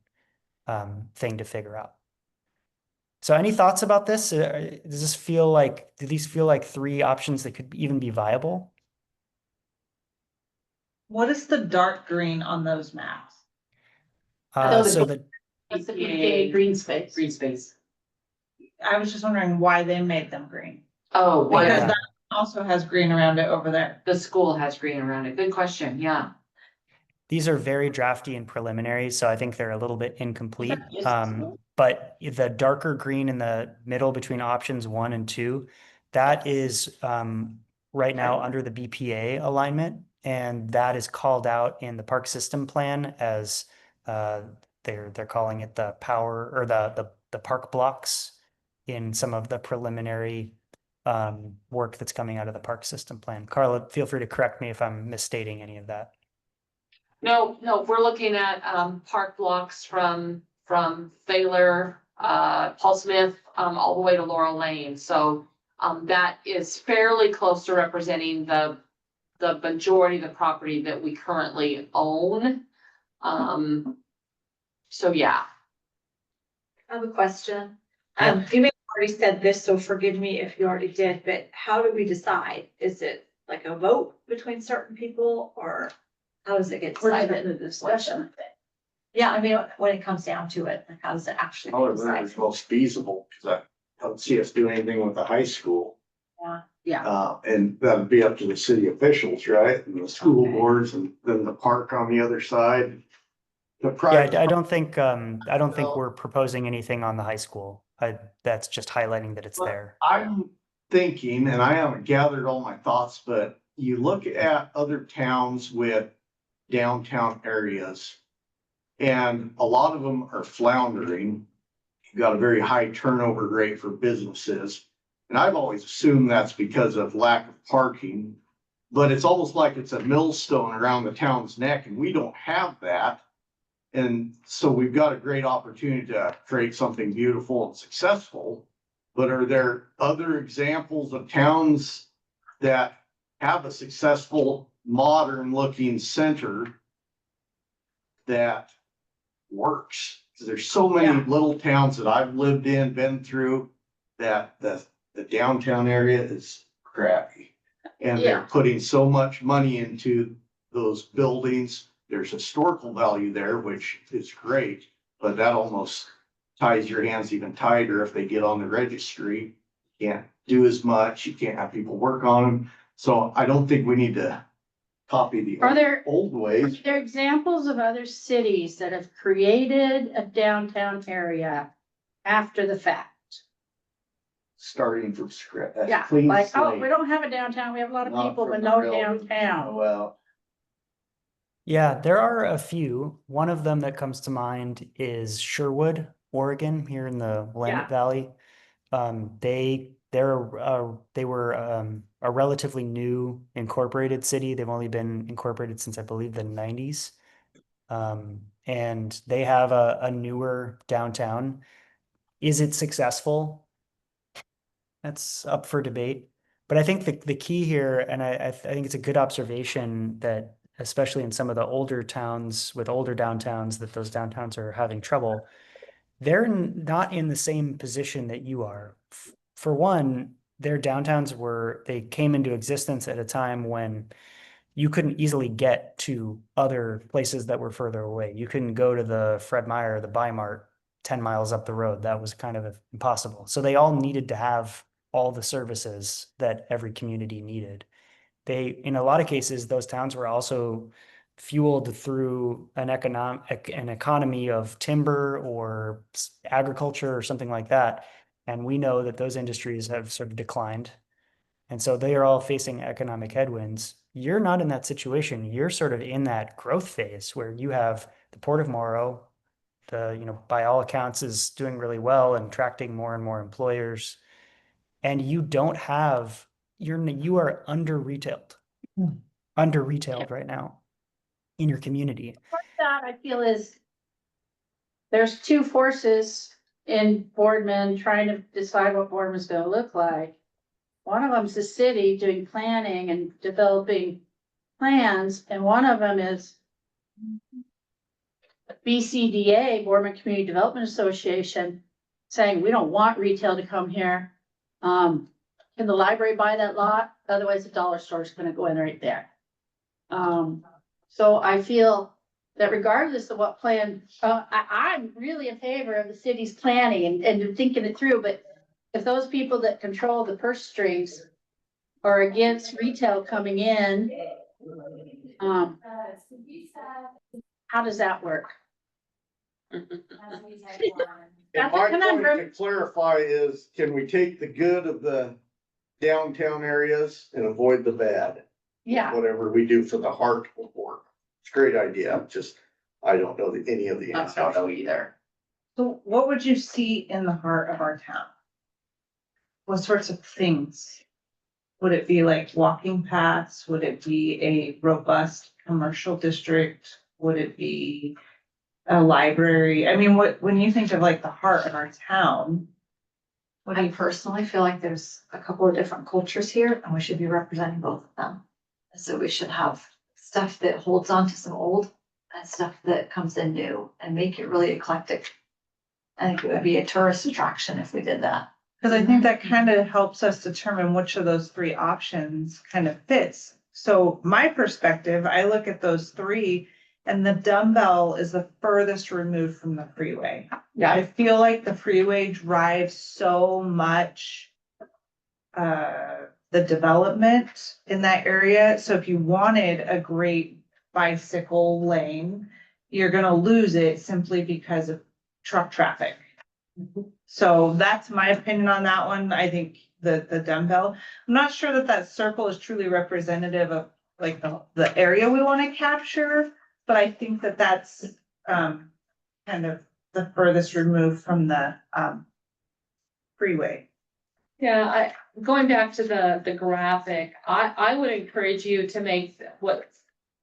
thing to figure out. So any thoughts about this? Do these feel like three options that could even be viable? What is the dark green on those maps? So That's the PA green space. Green space. I was just wondering why they made them green. Oh, Because Yeah. that also has green around it over there. the school has green around it. Good question, yeah. these are very drafty and preliminary, so I think they're a little bit incomplete. Yes. But the darker green in the middle between options 1 and 2, that is right now under the BPA alignment, and that is called out in the park system plan as they're calling it the power or the park blocks in some of the preliminary work that's coming out of the park system plan. Carla, feel free to correct me if I'm misstating any of that. No, we're looking at park blocks from Thaler, Paul Smith, all the way to Laurel Lane. So that is fairly close to representing the majority of the property that we currently own. So yeah. I have a question. You may have already said this, so forgive me if you already did, but how do we decide? Is it like a vote between certain people, or how does it get We're having decided? a discussion. Yeah, I mean, when it comes down to it, like, how does it actually get However, decided? it's most feasible, because I don't see us doing anything with the high school. Yeah. And that'd be up to the city officials, right? And the school Okay. boards, and then the park on the other side. The Yeah, private. I don't think we're proposing anything on the high school. That's just highlighting that it's Well, there. I'm thinking, and I haven't gathered all my thoughts, but you look at other towns with downtown areas, and a lot of them are floundering. You've got a very high turnover rate for businesses. And I've always assumed that's because of lack of parking, but it's almost like it's a millstone around the town's neck, and we don't have that. And so we've got a great opportunity to create something beautiful and successful. But are there other examples of towns that have a successful, modern looking center that works? Because there's so many Yeah. little towns that I've lived in, been through, that the downtown area is crappy. And they're Yeah. putting so much money into those buildings. There's historical value there, which is great, but that almost ties your hands even tighter if they get on the registry. You can't do as much, you can't have people work on them. So I don't think we need to copy the Are there, old ways. are there examples of other cities that have created a downtown area after the fact? Starting from scratch. Yeah, Clean like, oh, slate. we don't have a downtown, we have a lot of Not people, from but the no railroad. downtown. Well, Yeah, there are a few. One of them that comes to mind is Sherwood, Oregon, here in the Willamette Valley. They were a relatively new incorporated city. They've only been incorporated since I believe the 90s. And they have a newer downtown. Is it successful? That's up for debate. But I think the key here, and I think it's a good observation that especially in some of the older towns with older downtowns, that those downtowns are having trouble. They're not in the same position that you are. For one, their downtowns they came into existence at a time when you couldn't easily get to other places that were further away. You couldn't go to the Fred Meyer, the Bi-Mart 10 miles up the road. That was kind of impossible. So they all needed to have all the services that every community needed. In a lot of cases, those towns were also fueled through an economy of timber or agriculture or something like that. And we know that those industries have sort of declined. And so they are all facing economic headwinds. You're not in that situation. You're sort of in that growth phase where you have the Port of Morrow, by all accounts is doing really well and attracting more and more employers. And you don't have, you are under retailed right now in your community. That I feel is there's two forces in Boardman trying to decide what Boardman's gonna look like. One of them's the city doing planning and developing plans, and one of them is BCDA, Boardman Community Development Association, saying, we don't want retail to come here. Can the library buy that lot? Otherwise, the dollar store is gonna go in right there. So I feel that regardless of what plan, I'm really in favor of the city's planning and thinking it through, but if those people that control the purse strings are against retail coming in, how does that work? And That's a my point conundrum. to clarify is, can we take the good of the downtown areas and avoid the bad? Yeah, Whatever we do for the heart will work. It's a great idea, just, I don't know any of the I answers. don't know either. So what would you see in the heart of our town? What sorts of things? Would it be like walking paths? Would it be a robust commercial district? Would it be a library? I mean, when you think of like the heart of our town, what do I you, personally feel like there's a couple of different cultures here and we should be representing both of them. So we should have stuff that holds on to some old and stuff that comes in new and make it really eclectic. I think it would be a tourist attraction if we did that. because I think that kind of helps us determine which of those three options kind of fits. So my perspective, I look at those three and the dumbbell is the furthest removed from the freeway. Yeah. I feel like the freeway drives so much the development in that area. So if you wanted a great bicycle lane, you're gonna lose it simply because of truck traffic. So that's my opinion on that one. I think the dumbbell, I'm not sure that that circle is truly representative of like the area we want to capture, but I think that that's kind of the furthest removed from the freeway. Yeah, going back to the graphic, I would encourage you to make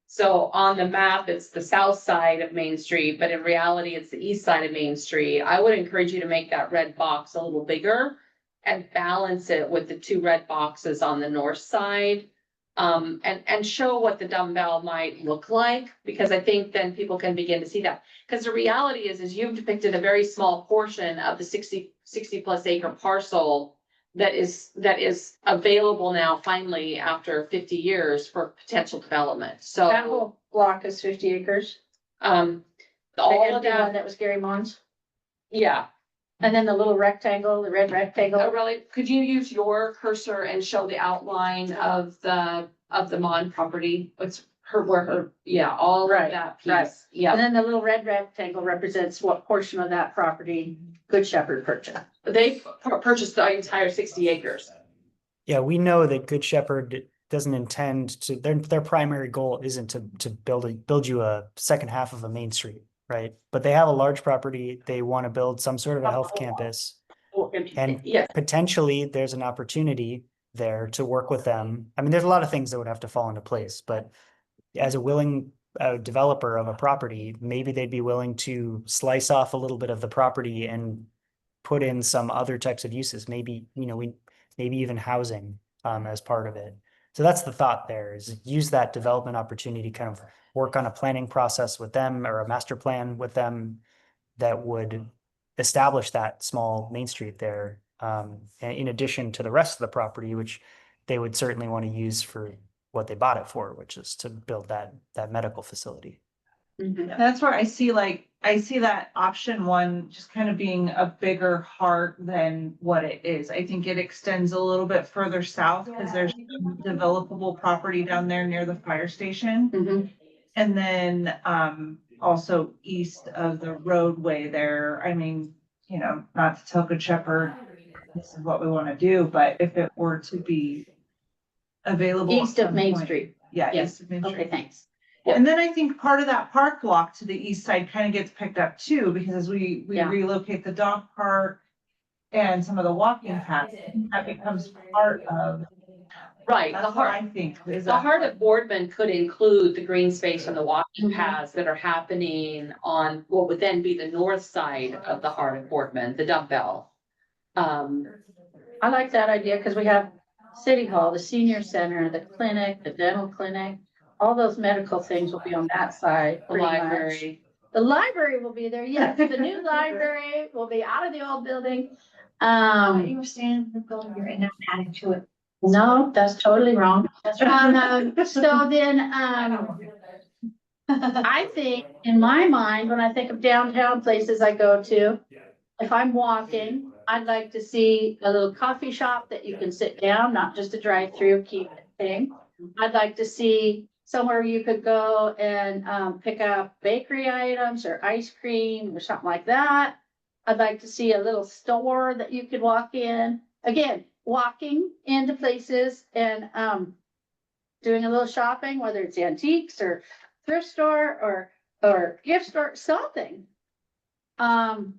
so on the map, it's the south side of Main Street, but in reality, it's the east side of Main Street. I would encourage you to make that red box a little bigger and balance it with the two red boxes on the north side. And show what the dumbbell might look like, because I think then people can begin to see that. Because the reality is you've depicted a very small portion of the 60 plus acre parcel that is available now finally after 50 years for potential development. So That whole block is 50 acres. all The of empty one that, that was Gary Mons. yeah. And then the little rectangle, the red rectangle. Oh, really? Could you use your cursor and show the outline of the Mon property? It's all of Right, that right. piece. Yeah. And then the little red rectangle represents what portion of that property Good Shepherd purchased. They purchased the entire 60 acres. Yeah, we know that Good Shepherd doesn't intend to, their primary goal isn't to build you a second half of a main street, right? But they have a large property, they want to build some sort of a health campus. And Yes. potentially there's an opportunity there to work with them. I mean, there's a lot of things that would have to fall into place, but as a willing developer of a property, maybe they'd be willing to slice off a little bit of the property and put in some other types of uses, maybe, maybe even housing as part of it. So that's the thought there, is use that development opportunity, kind of work on a planning process with them or a master plan with them that would establish that small main street there, in addition to the rest of the property, which they would certainly want to use for what they bought it for, which is to build that medical facility. That's where I see that option one just kind of being a bigger heart than what it is. I think it extends a little bit further south because there's developable property down there near the fire station. Mhm. And then also east of the roadway there. I mean, not to tell Good Shepherd this is what we want to do, but if it were to be available. East of Main Street. Yeah, Yes. east of Main Street. Okay, thanks. And then I think part of that park block to the east side kind of gets picked up too, because as we Yeah. relocate the dog park and some of the walking paths, that becomes part of Right, That's what I think. Is the that heart of Boardman could include the green space and the walking paths that are happening on what would then be the north side of the heart of Boardman, the dumbbell. I like that idea because we have City Hall, the senior center, the clinic, the dental clinic. All those medical things will be on that side. The pretty much. library. The library will be there, yes. The new library will be out of the old building. You were staying in the building you're in now, adding to it. No, that's totally wrong. So then, I think, in my mind, when I think of downtown places I go to, if I'm walking, I'd like to see a little coffee shop that you can sit down, not just a drive-through keep thing. I'd like to see somewhere you could go and pick up bakery items or ice cream or something like that. I'd like to see a little store that you could walk in. Again, walking into places and doing a little shopping, whether it's antiques or thrift store or gift store, something. And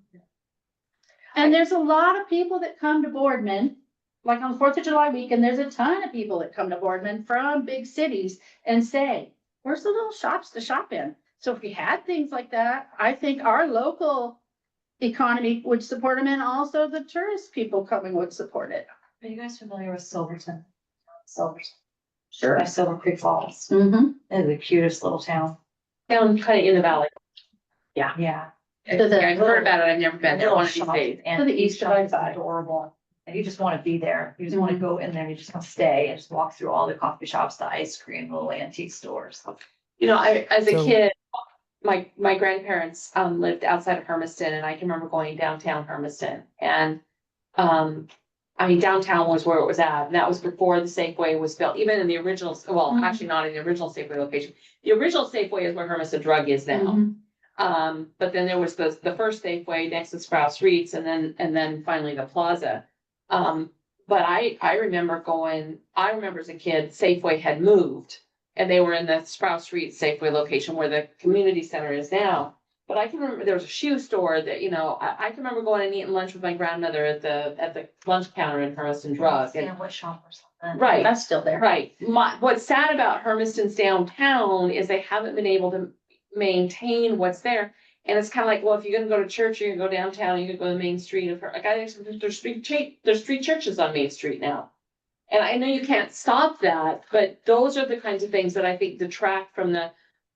there's a lot of people that come to Boardman, like on the 4th of July weekend, there's a ton of people that come to Boardman from big cities and say, where's the little shops to shop in? So if we had things like that, I think our local economy would support them, and also the tourist people coming would support it. Are you guys familiar with Silverton? Silverton, Sure. by Silver Creek Falls. Mm-hmm. It's the cutest little town. Down kind of in the valley. Yeah. I've heard about it, I've never been there, one of these days. And To the east of I-5. adorable. And you just want to be there. You just want to go in there. You just want to stay and just walk through all the coffee shops, the ice cream, little antique stores. You know, as a So- kid, my grandparents lived outside of Hermiston, and I can remember going downtown Hermiston. And I mean, downtown was where it was at, and that was before the Safeway was built, even in the original, well, actually not in the original Safeway location. The original Safeway is where Hermiston Drug is now. But then there was the first Safeway next to Sprouse Reeds, and then finally the plaza. But I remember as a kid, Safeway had moved, and they were in the Sprouse Reeds Safeway location where the community center is now. But I can remember there was a shoe store that, you know, I can remember going and eating lunch with my grandmother at the lunch counter in Hermiston Drug. And Sandwich shop or something. right, That's still there. right. What's sad about Hermiston's downtown is they haven't been able to maintain what's there. And it's kind of like, well, if you're gonna go to church, you're gonna go downtown, you could go to the main street of her. Like, I think there's three churches on Main Street now. And I know you can't stop that, but those are the kinds of things that I think detract from the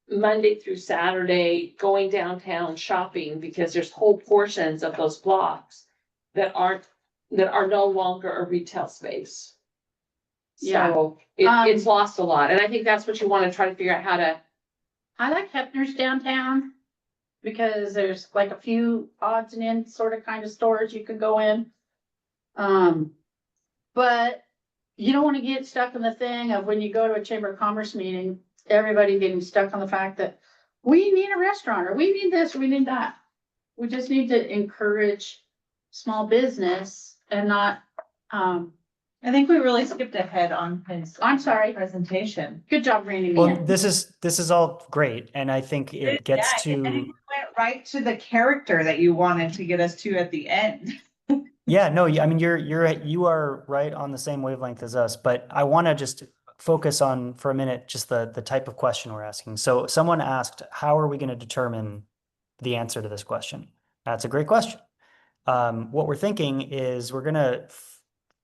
Monday through Saturday going downtown shopping, because there's whole portions of those blocks that are no longer a retail space. Yeah. So it's lost a lot. And I think that's what you want to try to figure out how to. I like Hefner's downtown because there's like a few odds and ends sort of kind of stores you could go in. But you don't want to get stuck in the thing of when you go to a Chamber of Commerce meeting, everybody getting stuck on the fact that we need a restaurant or we need this, or we need that. We just need to encourage small business and not, I think we really skipped ahead on his. I'm sorry. Presentation. Good job reining me Well, in. this is all great, and I think it gets Yeah, and to. you went right to the character that you wanted to get us to at the end. Yeah, no, I mean, you are right on the same wavelength as us, but I want to just focus on for a minute just the type of question we're asking. So someone asked, how are we going to determine the answer to this question? That's a great question. What we're thinking is we're going to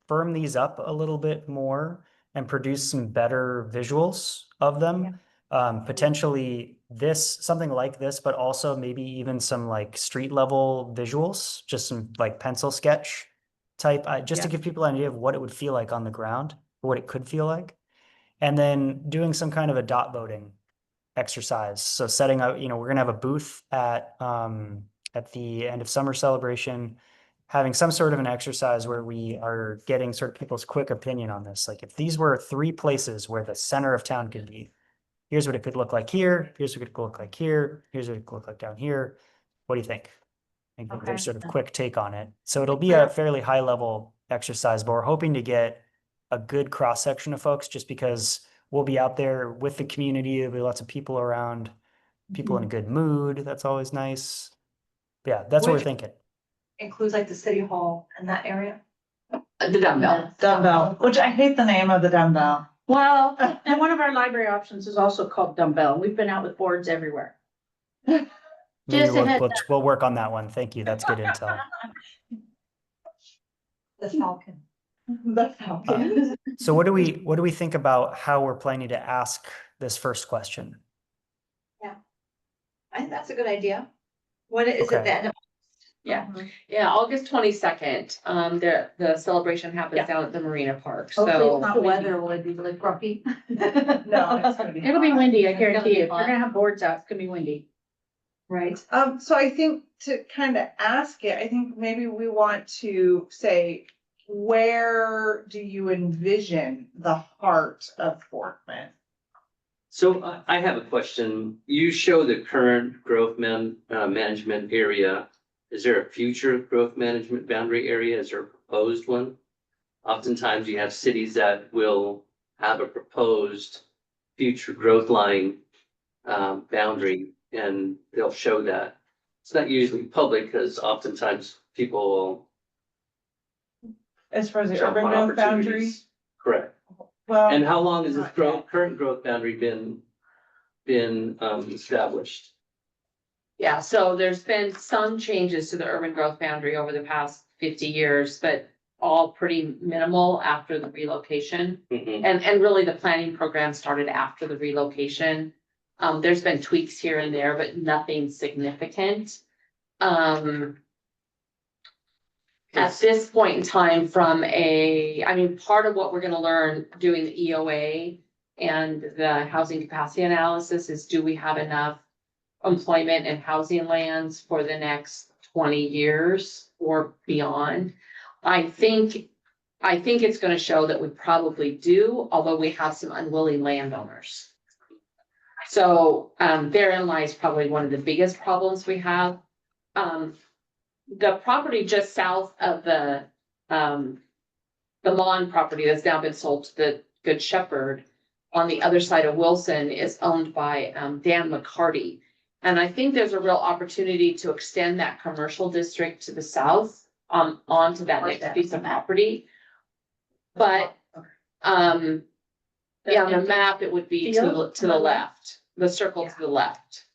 firm these up a little bit more and produce some better visuals of them. Potentially something like this, but also maybe even some like street level visuals, just some like pencil sketch type, just to give people an idea of what it would feel like on the ground, or what it could feel like. And then doing some kind of a dot voting exercise. So setting up, we're going to have a booth at the end of summer celebration, having some sort of an exercise where we are getting sort of people's quick opinion on this. Like if these were 3 places where the center of town could be, here's what it could look like here. Here's what it could look like here. Here's what it could look like down here. What do you think? I think their sort of quick take on it. So it'll be a fairly high level exercise, but we're hoping to get a good cross section of folks just because we'll be out there with the community. There'll be lots of people around, people in a good mood. That's always nice. Yeah, that's what we're thinking. Includes like the city hall and that area. The dumbbell. Dumbbell, which I hate the name of the dumbbell. Well, and one of our library options is also called dumbbell. We've been out with boards everywhere. Maybe Just a we'll, heads we'll work on that one. Thank you. That's good intel. The Falcon. The Falcon. So what do we think about how we're planning to ask this first question? I think that's a good idea. What is Okay. it then? Yeah, August 22nd, the celebration happens Yeah. down at the Marina Park, Hopefully so. it's not The windy. weather would be really grumpy. No, it's gonna be. It'll be windy, I It's gonna guarantee be you. If you're fun. gonna have boards out, it's gonna be windy. Right. So I think to kind of ask it, I think maybe we want to say, where do you envision the heart of Boardman? So I have a question. You show the current growth management area. Is there a future growth management boundary area? Is there a proposed one? Oftentimes you have cities that will have a proposed future growth line boundary, and they'll show that. It's not usually public because oftentimes people will As far as the jump urban on growth boundary? opportunities. Correct. Well, And how long has this not yet. current growth boundary been established? Yeah, so there's been some changes to the urban growth boundary over the past 50 years, but all pretty minimal after the relocation. Mhm. And really the planning program started after the relocation. There's been tweaks here and there, but nothing significant. At this point in time part of what we're gonna learn doing the EOA and the housing capacity analysis is, do we have enough employment and housing lands for the next 20 years or beyond? I think it's gonna show that we probably do, although we have some unwilling landowners. So, therein lies probably one of the biggest problems we have. The property just south of the lawn property that's now been sold to the Good Shepherd on the other side of Wilson is owned by Dan McCarty. And I think there's a real opportunity to extend that commercial district to the south onto that next piece of property. But on the map, it would be to the left, the circle to the left.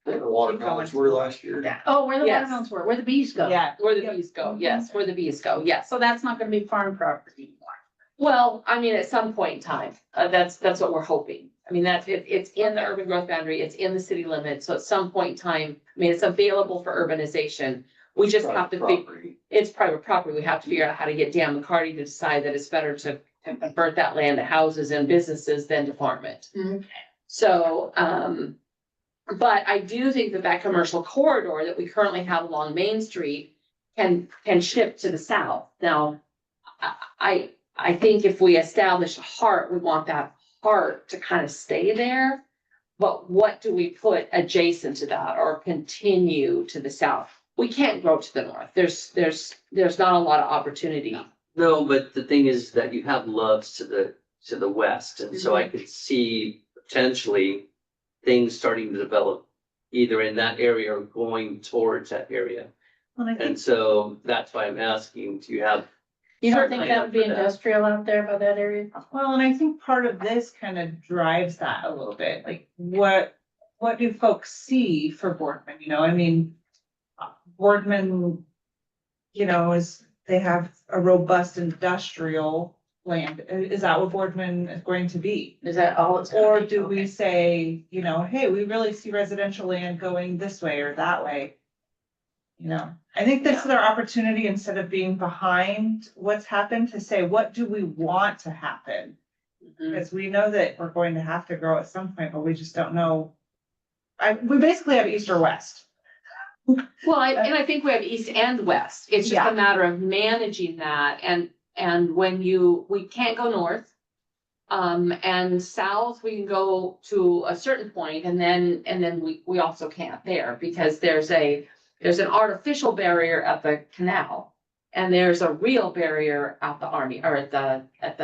The watermelons were last year. Oh, where the Yes. watermelons were, where the bees go. Yeah, Where the bees go, yes, where the bees go, yes. So that's not gonna be farm property anymore. Well, I mean, at some point in time, that's what we're hoping. I mean, it's in the urban growth boundary, it's in the city limits, so at some point in time, I mean, it's available for urbanization. We just have to it's private property, we have to figure out how to get Dan McCarty to decide that it's better to convert that land to houses and businesses than to farm it. Okay. So, but I do think that commercial corridor that we currently have along Main Street can shift to the south. Now, I think if we establish a heart, we want that heart to kind of stay there. But what do we put adjacent to that or continue to the south? We can't grow to the north. There's not a lot of opportunity. No, but the thing is that you have loves to the west, and so I could see potentially things starting to develop either in that area or going towards that area. well, I think, And so that's why I'm asking, do you have? You don't Certainly think that would be for that. industrial out there by that area? well, and I think part of this kind of drives that a little bit, like what do folks see for Boardman, I mean, Boardman, they have a robust industrial land. Is that what Boardman is going to be? Is that all it's? gonna Or be? do we Okay. say, hey, we really see residential land going this way or that way? I think this is our opportunity, instead of being behind what's happened, to say, what do we want to happen? Because we know that we're going to have to grow at some point, but we just don't know. We basically have east or west. Well, I think we have east and west. It's just Yeah. a matter of managing that and when we can't go north. And south, we can go to a certain point and then we also can't there because there's an artificial barrier at the canal. And there's a real barrier at the army or at the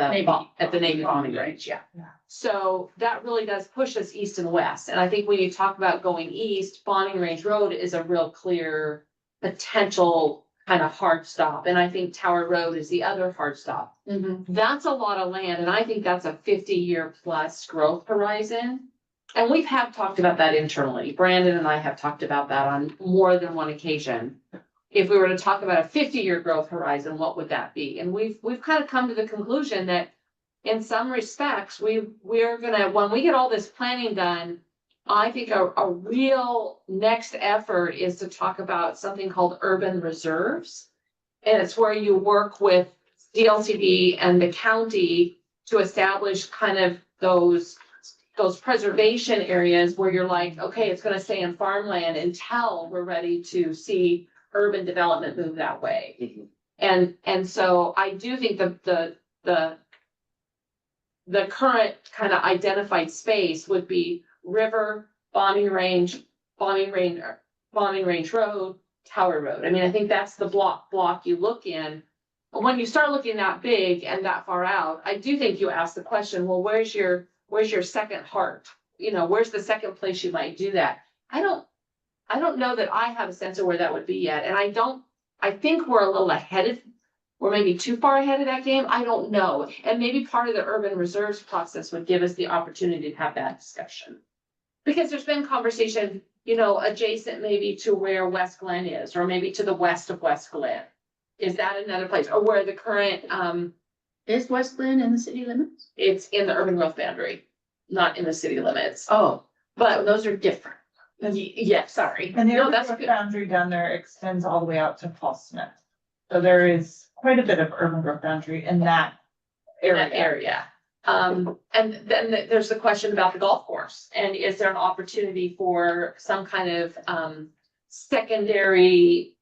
Navy bombing range, yeah. Yeah. So that really does push us east and west. And I think when you talk about going east, Bonding Range Road is a real clear potential kind of hard stop, and I think Tower Road is the other hard stop. That's a lot of land, and I think that's a 50-year plus growth horizon. And we have talked about that internally. Brandon and I have talked about that on more than one occasion. If we were to talk about a 50-year growth horizon, what would that be? And we've kind of come to the conclusion that in some respects, we're gonna, when we get all this planning done, I think a real next effort is to talk about something called urban reserves. And it's where you work with DLCD and the county to establish kind of those preservation areas where you're like, okay, it's gonna stay in farmland until we're ready to see urban development move that way. And so I do think the current kind of identified space would be River, Bombing Range Road, Tower Road. I mean, I think that's the block you look in. When you start looking that big and that far out, I do think you ask the question, well, where's your second heart? You know, where's the second place you might do that? I don't know that I have a sense of where that would be yet. And I think we're a little ahead we're maybe too far ahead of that game. I don't know. And maybe part of the urban reserves process would give us the opportunity to have that discussion. Because there's been conversation, you know, adjacent maybe to where West Glen is, or maybe to the west of West Glen. Is that another place? Or where the current, Is West Glen in the city limits? it's in the urban growth boundary, not in the city limits. Oh, But so those are different. yeah, sorry. And the No, urban that's growth good. boundary down there extends all the way out to Paul Smith. So there is quite a bit of urban growth boundary in that In that area. And then there's the question about the golf course. And is there an opportunity for some kind of secondary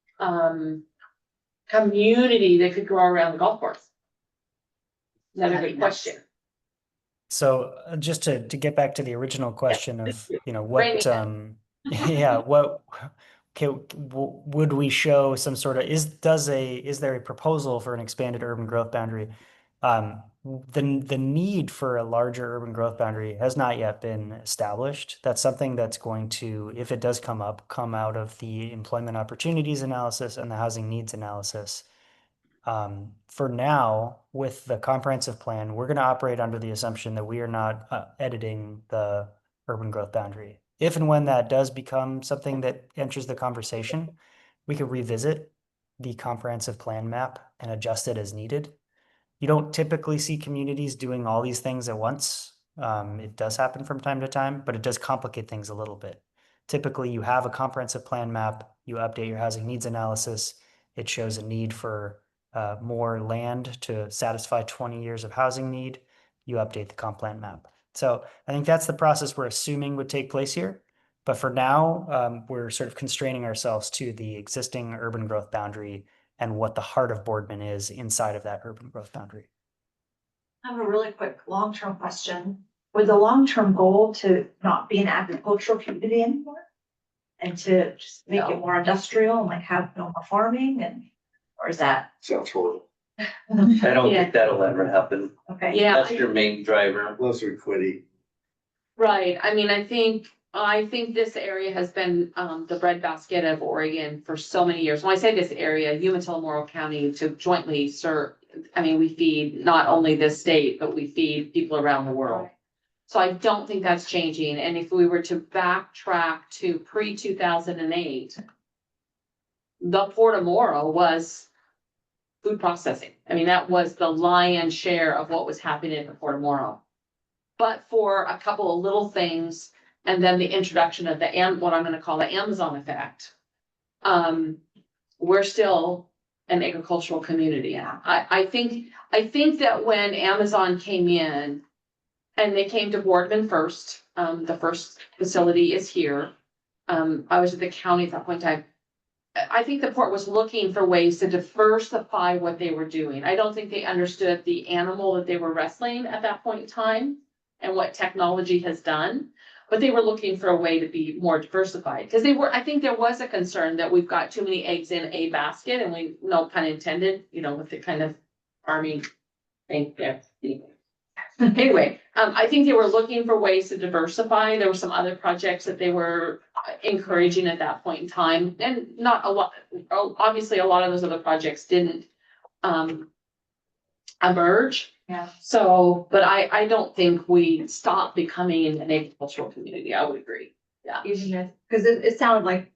community that could grow around the golf course? Another good question. So just to get back to the original question of, you know, Bring what, me yeah, what, okay, would we show some sort of, is there a proposal for an expanded urban growth boundary? The need for a larger urban growth boundary has not yet been established. That's something that's going to, if it does come up, come out of the employment opportunities analysis and the housing needs analysis. For now, with the comprehensive plan, we're going to operate under the assumption that we are not editing the urban growth boundary. If and when that does become something that enters the conversation, we could revisit the comprehensive plan map and adjust it as needed. You don't typically see communities doing all these things at once. It does happen from time to time, but it does complicate things a little bit. Typically, you have a comprehensive plan map, you update your housing needs analysis, it shows a need for more land to satisfy 20 years of housing need, you update the comp plan map. So I think that's the process we're assuming would take place here. But for now, we're sort of constraining ourselves to the existing urban growth boundary and what the heart of Boardman is inside of that urban growth boundary. I have a really quick long-term question. Would the long-term goal to not be an agricultural community anymore? And to just make it more industrial and like have no more farming or is that? Sounds horrible. I don't Yeah. think that'll ever happen. Okay. Yeah, That's your main driver. Unless we quit eating. right. I mean, I think this area has been the breadbasket of Oregon for so many years. When I say this area, Umatilla, Morrow County to jointly serve, I mean, we feed not only this state, but we feed people around the world. So I don't think that's changing. And if we were to backtrack to pre-2008, the Port of Morrow was food processing. I mean, that was the lion's share of what was happening at the Port of Morrow. But for a couple of little things, and then the introduction of what I'm gonna call the Amazon effect, we're still an agricultural community. I think that when Amazon came in, and they came to Boardman first, the first facility is here. I was at the county at that point in time. I think the port was looking for ways to diversify what they were doing. I don't think they understood the animal that they were wrestling at that point in time and what technology has done, but they were looking for a way to be more diversified. Because I think there was a concern that we've got too many eggs in a basket, and we, no pun intended, you know, with the kind of farming thing there. Anyway, I think they were looking for ways to diversify. There were some other projects that they were encouraging at that point in time, and not a lot, obviously, a lot of those other projects didn't emerge. Yeah. So, but I don't think we stopped becoming an agricultural community. I would agree. Yeah. Even if, because it sounded like,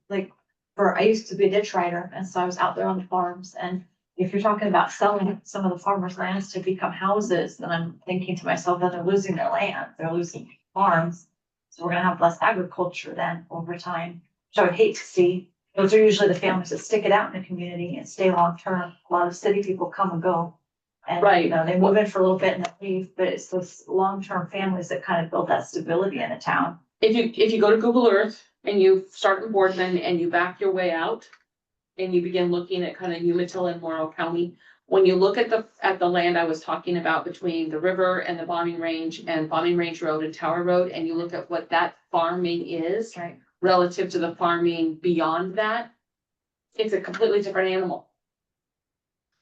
I used to be a ditch rider, and so I was out there on the farms, and if you're talking about selling some of the farmers' lands to become houses, then I'm thinking to myself, that they're losing their land, they're losing farms. So we're gonna have less agriculture then over time, which I would hate to see. Those are usually the families that stick it out in the community and stay long term. A lot of city people come and go. And, Right. you know, they move in for a little bit and then leave, but it's those long-term families that kind of build that stability in a town. If you go to Google Earth and you start in Boardman and you back your way out and you begin looking at kind of Umatilla and Morrow County, when you look at the land I was talking about between the river and the bombing range and Bombing Range Road and Tower Road, and you look at what that farming is Right. relative to the farming beyond that, it's a completely different animal.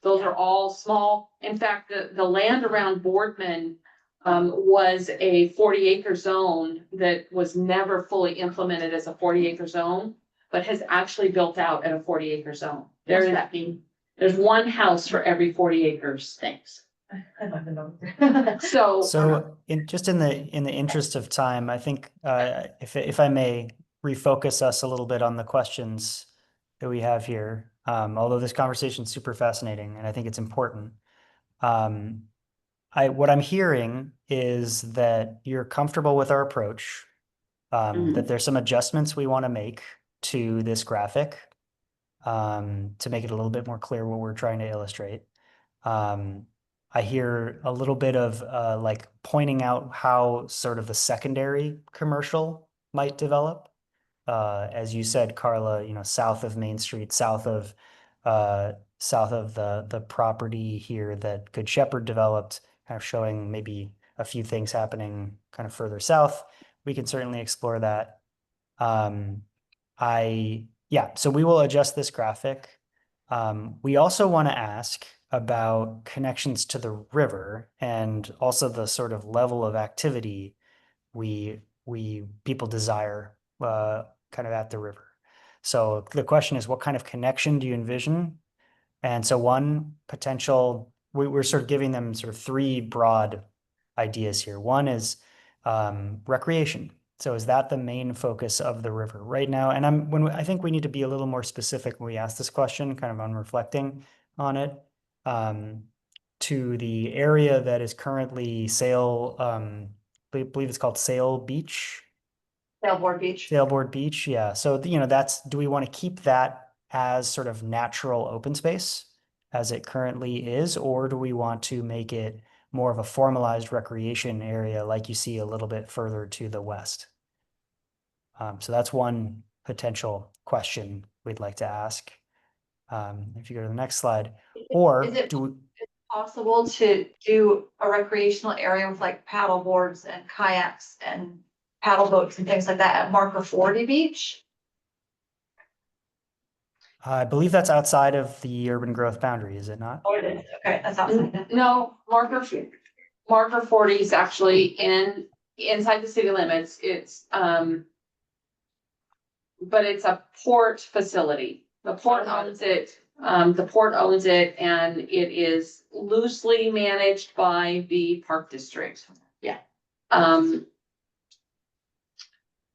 Those are all small. In fact, the land around Boardman was a 40-acre zone that was never fully implemented as a 40-acre zone, but has actually built out at a 40-acre zone. What's that mean? There's one house for every 40 acres. Thanks. I don't even know. So in the interest of time, I think if I may refocus us a little bit on the questions that we have here, although this conversation is super fascinating and I think it's important. What I'm hearing is that you're comfortable with our approach, that there's some adjustments we want to make to this graphic to make it a little bit more clear what we're trying to illustrate. I hear a little bit of like pointing out how sort of the secondary commercial might develop. As you said, Carla, you know, south of Main Street, south of the property here that Good Shepherd developed, kind of showing maybe a few things happening kind of further south. We can certainly explore that. So we will adjust this graphic. We also want to ask about connections to the river and also the sort of level of activity people desire kind of at the river. So the question is, what kind of connection do you envision? And so one potential, we're sort of giving them sort of three broad ideas here. One is recreation. So is that the main focus of the river right now? And I think we need to be a little more specific when we ask this question, kind of on reflecting on it, to the area that is currently I believe it's called Sailboard Beach. Sailboard Beach, yeah. So, you know, do we want to keep that as sort of natural open space as it currently is, or do we want to make it more of a formalized recreation area like you see a little bit further to the west? So that's one potential question we'd like to ask. If you go to the next slide, or Is it possible to do a recreational area with like paddle boards and kayaks and paddle boats and things like that at Marker 40 Beach? I believe that's outside of the urban growth boundary, is it not? Oh, it is. Okay, that's outside. No, Marker 40 is actually inside the city limits. It's but it's a port facility. The port owns it. And it is loosely managed by the park district. Yeah.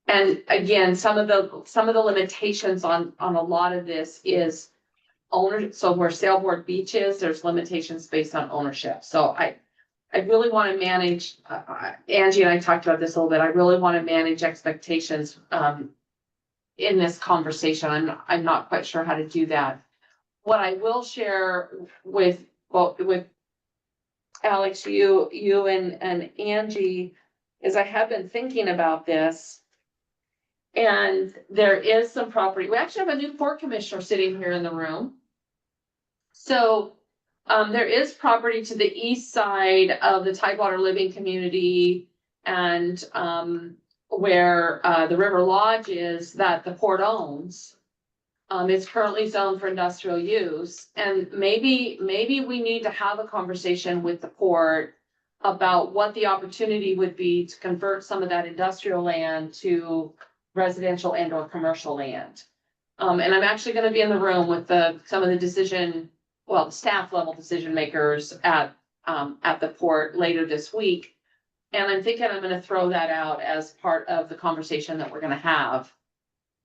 And again, some of the limitations on a lot of this is ownership. So where Sailboard Beach is, there's limitations based on ownership. So I really want to manage, Angie and I talked about this a little bit. I really want to manage expectations in this conversation. I'm not quite sure how to do that. What I will share with Alex, you and Angie, is I have been thinking about this. And there is some property. We actually have a new port commissioner sitting here in the room. So there is property to the east side of the Tidewater Living Community and where the River Lodge is that the port owns. It's currently zoned for industrial use. And maybe we need to have a conversation with the port about what the opportunity would be to convert some of that industrial land to residential and or commercial land. And I'm actually gonna be in the room with some of the the staff level decision makers at the port later this week. And I'm thinking I'm gonna throw that out as part of the conversation that we're gonna have.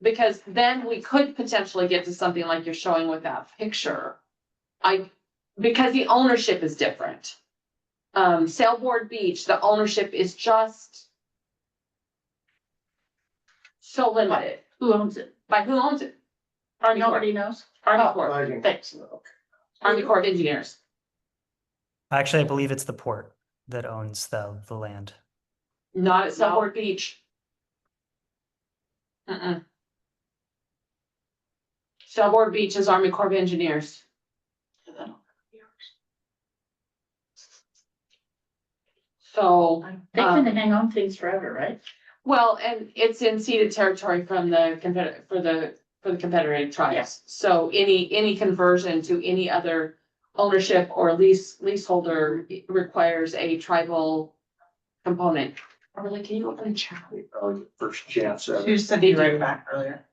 Because then we could potentially get to something like you're showing with that picture. Because the ownership is different. Sailboard Beach, the ownership is just so limited. Who owns it? By who owns it? Army Corps. Nobody knows. Army Oh, Corps. thanks. Army Corps of Engineers. Actually, I believe it's the port that owns the land. Not at Sailboard Beach. Sailboard Beach is Army Corps of Engineers. So, They tend to hang on things forever, right? well, and it's in ceded territory from the Confederate tribes. Yes. So any conversion to any other ownership or leaseholder requires a tribal component. Really, can you open the chat? First chance at She it. said be right back earlier.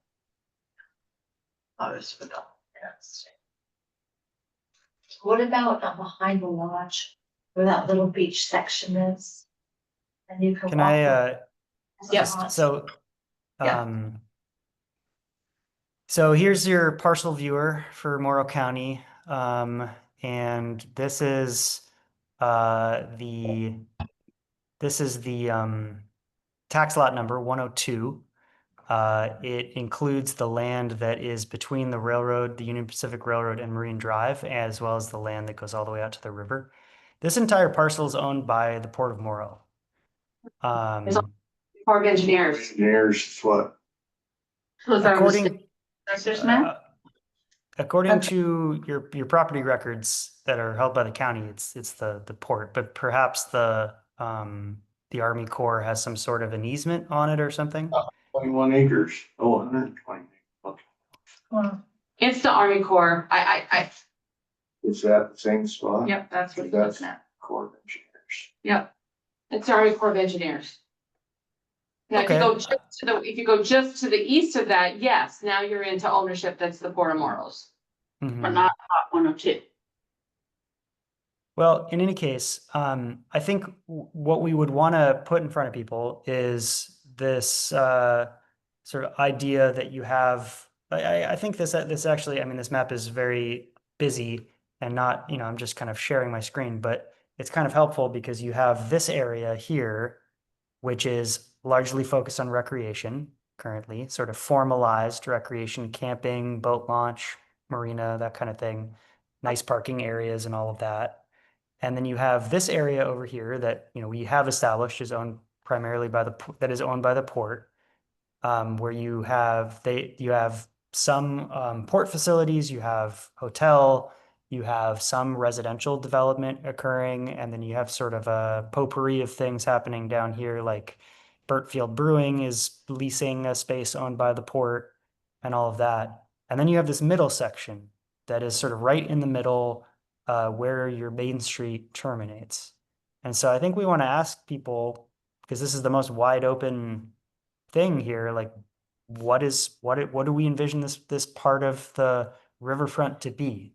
What about behind the lodge where that little beach section is? And you can Can walk. I, Yes. so, Yeah. so here's your parcel viewer for Morrow County. And this is the tax lot number 102. It includes the land that is between the railroad, the Union Pacific Railroad and Marine Drive, as well as the land that goes all the way out to the river. This entire parcel is owned by the Port of Morrow. Corps of Engineers. Engineers, is what, According, Assessors map? according to your property records that are held by the county, it's the port, but perhaps the Army Corps has some sort of an easement on it or something. 21 acres, 120. Okay. It's the Army Corps. Is that the same spot? Yep, that's what That's it's at. Corps of Engineers. Yep. It's the Army Corps of Engineers. Now, if you Okay. go just to the east of that, yes, now you're into ownership. That's the Port of Morrows. Mhm. But not Hot 102. Well, in any case, I think what we would want to put in front of people is this sort of idea that you have. I think this actually, I mean, this map is very busy and not, I'm just kind of sharing my screen, but it's kind of helpful because you have this area here, which is largely focused on recreation currently, sort of formalized recreation, camping, boat launch, marina, that kind of thing, nice parking areas and all of that. And then you have this area over here that, we have established is owned primarily by that is owned by the port, where you have some port facilities, you have hotel, you have some residential development occurring, and then you have sort of a potpourri of things happening down here, like Burtfield Brewing is leasing a space owned by the port and all of that. And then you have this middle section that is sort of right in the middle, where your main street terminates. And so I think we want to ask people, because this is the most wide open thing here, like what do we envision this part of the riverfront to be?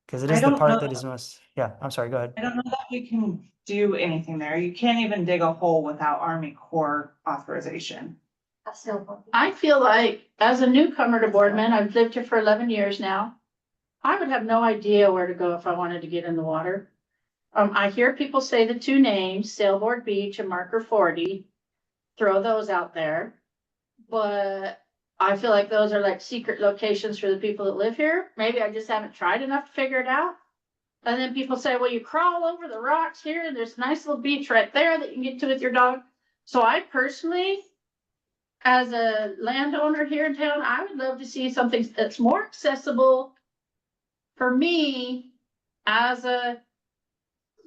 Because it is the part that is most, I'm sorry, go ahead. I don't know that we can do anything there. You can't even dig a hole without Army Corps authorization. I feel like as a newcomer to Boardman, I've lived here for 11 years now. I would have no idea where to go if I wanted to get in the water. I hear people say the two names, Sailboard Beach and Marker 40, throw those out there. But I feel like those are like secret locations for the people that live here. Maybe I just haven't tried enough to figure it out. And then people say, well, you crawl over the rocks here and there's a nice little beach right there that you can get to with your dog. So I personally, as a landowner here in town, I would love to see something that's more accessible for me as a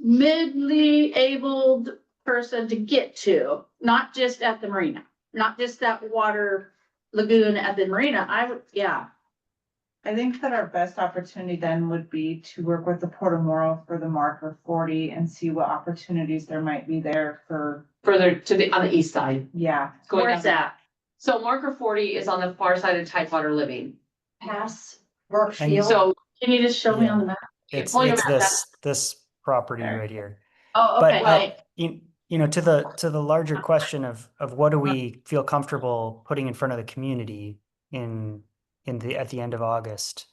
midly abled person to get to, not just at the marina, not just that water lagoon at the marina. I I think that our best opportunity then would be to work with the Portomoro for the marker 40 and see what opportunities there might be there for, Further to the, on the east side. yeah. Going Where's down. that? So marker 40 is on the far side of Tidewater Living. Pass, work And field. So Can you just show me on the map? It's Pulling it's them out, this property There. right here. Oh, But okay, well- you know, to the larger question of what do we feel comfortable putting in front of the community at the end of August?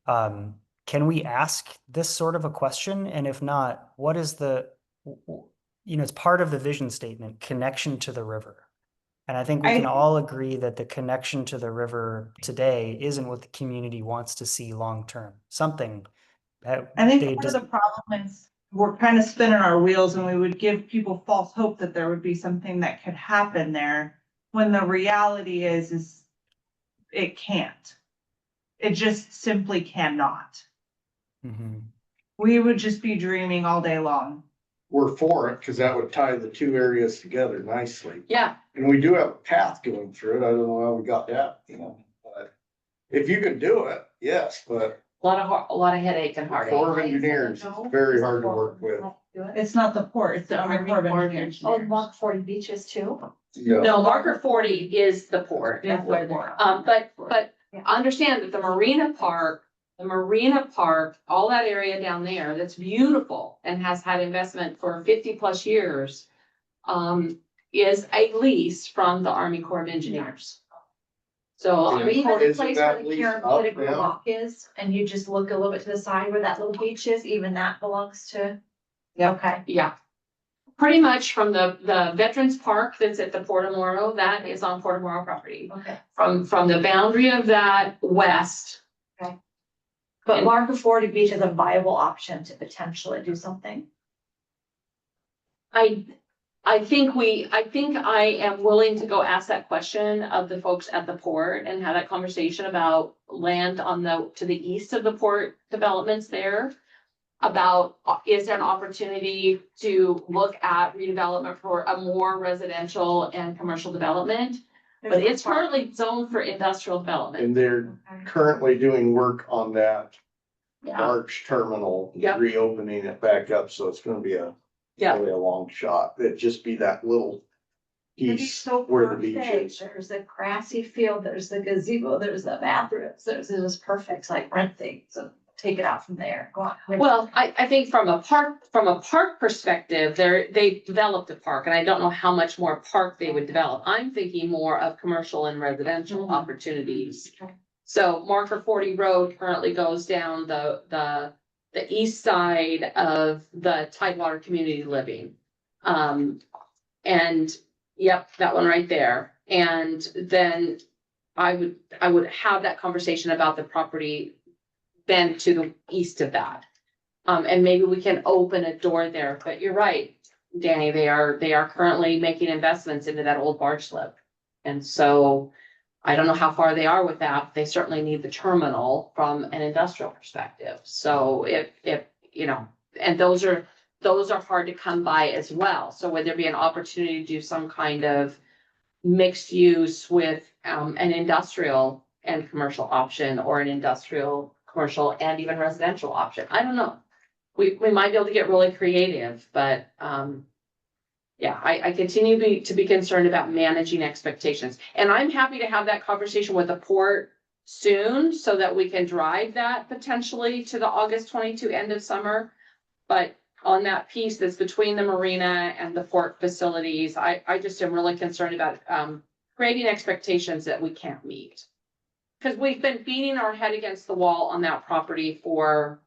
Can we ask this sort of a question? And if not, what is it's part of the vision statement, connection to the river. And I think we can all agree that the connection to the river today isn't what the community wants to see long term. Something that I think they part just of the problem is we're kind of spinning our wheels and we would give people false hope that there would be something that could happen there. When the reality is it can't. It just simply cannot. Mhm. We would just be dreaming all day long. We're for it, cause that would tie the two areas together nicely. Yeah, And we do have a path going through it. I don't know how we got that, but if you can do it, yes, but a lot of headache and heartache. Corps of Engineers is very hard to work with. It's not the port, it's the Army Corps of Engineers. Oh, Mark 40 beaches too. Yeah. No, marker 40 is the port. That's where they're- But understand that the Marina Park, all that area down there, that's beautiful and has had investment for 50+ years, is a lease from the Army Corps of Engineers. So, Or even the Isn't place where that the leased Karen up Whitaker now? Walk is, and you just look a little bit to the side where that little beach is, even that belongs to. Yeah. Okay. yeah. Pretty much from the Veterans Park that's at the Portomoro, that is on Portomoro property. Okay. From the boundary of that west, But Marker 40 beach is a viable option to potentially do something. I think I am willing to go ask that question of the folks at the port and have that conversation about land to the east of the port developments there. About, is there an opportunity to look at redevelopment for a more residential and commercial development? But it's currently zoned for industrial development. And they're currently doing work on that Yeah, March terminal, Yep. reopening it back up, so it's gonna be really a long shot. It'd just be that little It'd be piece so where the beach perfect. is. There's a grassy field, there's the gazebo, there's the bathrooms, it's just perfect, like rent things, so take it out from there, go on. well, I think from a park perspective, they developed a park, and I don't know how much more park they would develop. I'm thinking more of commercial and residential opportunities. So Marker 40 Road currently goes down the east side of the Tidewater Community Living. And yep, that one right there. And then I would have that conversation about the property then to the east of that. And maybe we can open a door there, but you're right, Danny, they are currently making investments into that old barge slip. And so I don't know how far they are with that, but they certainly need the terminal from an industrial perspective. So if and those are hard to come by as well. So would there be an opportunity to do some kind of mixed use with an industrial and commercial option, or an industrial, commercial, and even residential option? I don't know. We might be able to get really creative, but yeah, I continue to be concerned about managing expectations. And I'm happy to have that conversation with the port soon so that we can drive that potentially to the August 22 end of summer. But on that piece that's between the marina and the port facilities, I just am really concerned about creating expectations that we can't meet. Because we've been beating our head against the wall on that property for,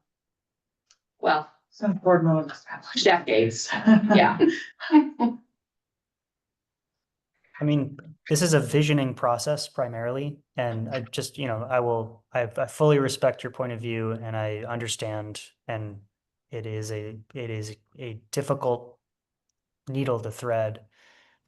well, Some Boardman was established. decades. Yeah. I mean, this is a visioning process primarily, and I just, I fully respect your point of view, and I understand, and it is a difficult needle to thread,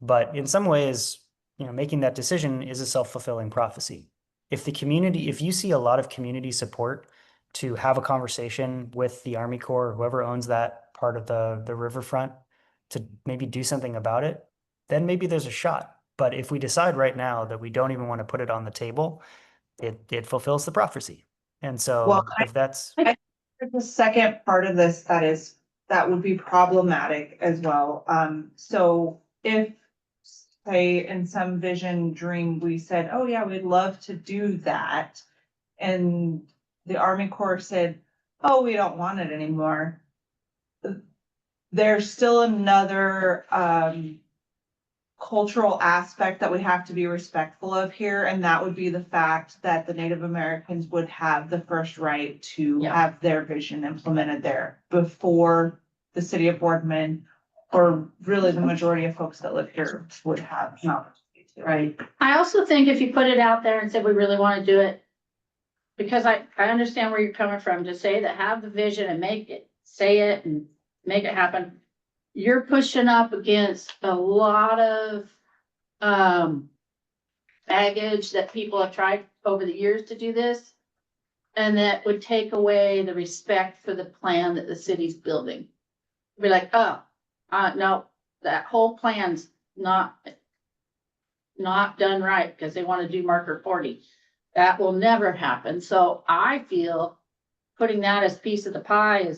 but in some ways, making that decision is a self-fulfilling prophecy. If you see a lot of community support to have a conversation with the Army Corps, or whoever owns that part of the riverfront, to maybe do something about it, then maybe there's a shot. But if we decide right now that we don't even want to put it on the table, it fulfills the prophecy. And so Well, if that's, There's a second part of this that would be problematic as well. So if, say, in some vision dream, we said, oh yeah, we'd love to do that. And the Army Corps said, oh, we don't want it anymore. There's still another, cultural aspect that we have to be respectful of here, and that would be the fact that the Native Americans would have the first right to Yeah. have their vision implemented there before the city of Boardman, or really the majority of folks that live here would have an opportunity to. Right. I also think if you put it out there and said, we really want to do it, because I understand where you're coming from, to say that have the vision and make it, say it and make it happen. You're pushing up against a lot of, baggage that people have tried over the years to do this. And that would take away the respect for the plan that the city's building. Be like, oh, no, that whole plan's not done right because they want to do marker 40. That will never happen. So I feel putting that as piece of the pie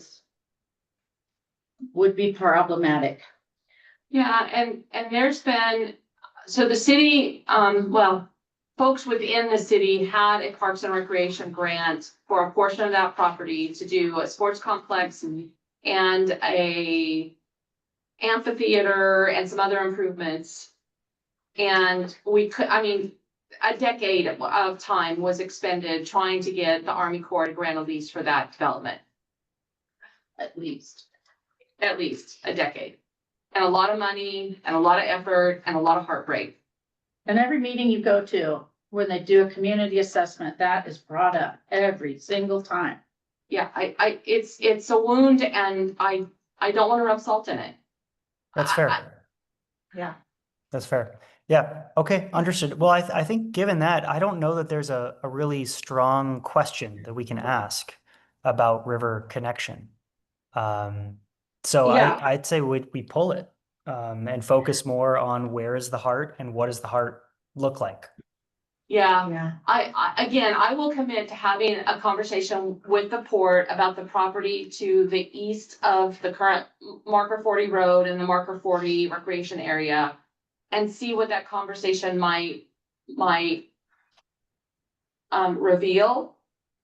would be problematic. Yeah, and there's been, so the city, well, folks within the city had a Parks and Recreation grant for a portion of that property to do a sports complex and a amphitheater and some other improvements. And we could, I mean, a decade of time was expended trying to get the Army Corps to grant a lease for that development. At least a decade. And a lot of money and a lot of effort and a lot of heartbreak. And every meeting you go to, when they do a community assessment, that is brought up every single time. Yeah, it's a wound and I don't want to rub salt in it. that's fair. Yeah. That's fair. Yeah. Okay. Understood. Well, I think given that, I don't know that there's a really strong question that we can ask about river connection. So Yeah. I'd say we pull it and focus more on where is the heart and what does the heart look like. Yeah, Yeah. I will commit to having a conversation with the port about the property to the east of the current marker 40 road and the marker 40 recreation area. And see what that conversation might reveal.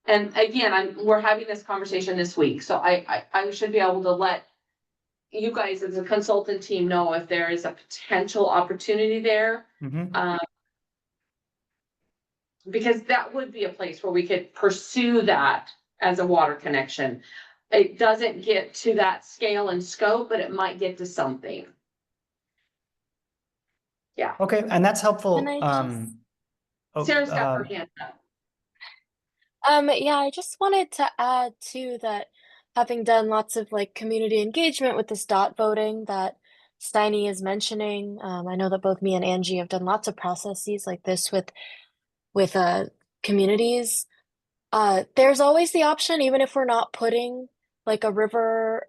And again, we're having this conversation this week, so I should be able to let you guys as a consultant team know if there is a potential opportunity there. Mm-hmm. Because that would be a place where we could pursue that as a water connection. It doesn't get to that scale and scope, but it might get to something. Yeah. Okay, and that's helpful. Can I just- Sarah's got her hand up. Yeah, I just wanted to add too that having done lots of like community engagement with this dot voting that Steiny is mentioning, I know that both me and Angie have done lots of processes like this with communities. There's always the option, even if we're not putting like a river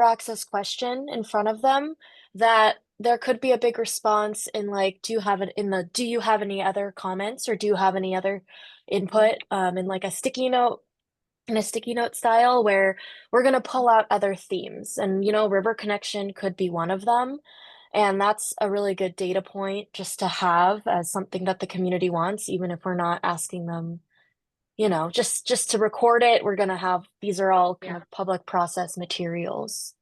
access question in front of them, that there could be a big response in like, do you have any other comments or do you have any other input in like a sticky note style where we're going to pull out other themes, and river connection could be one of them. And that's a really good data point just to have as something that the community wants, even if we're not asking them, just to record it. We're going to have, these are all kind of public process materials.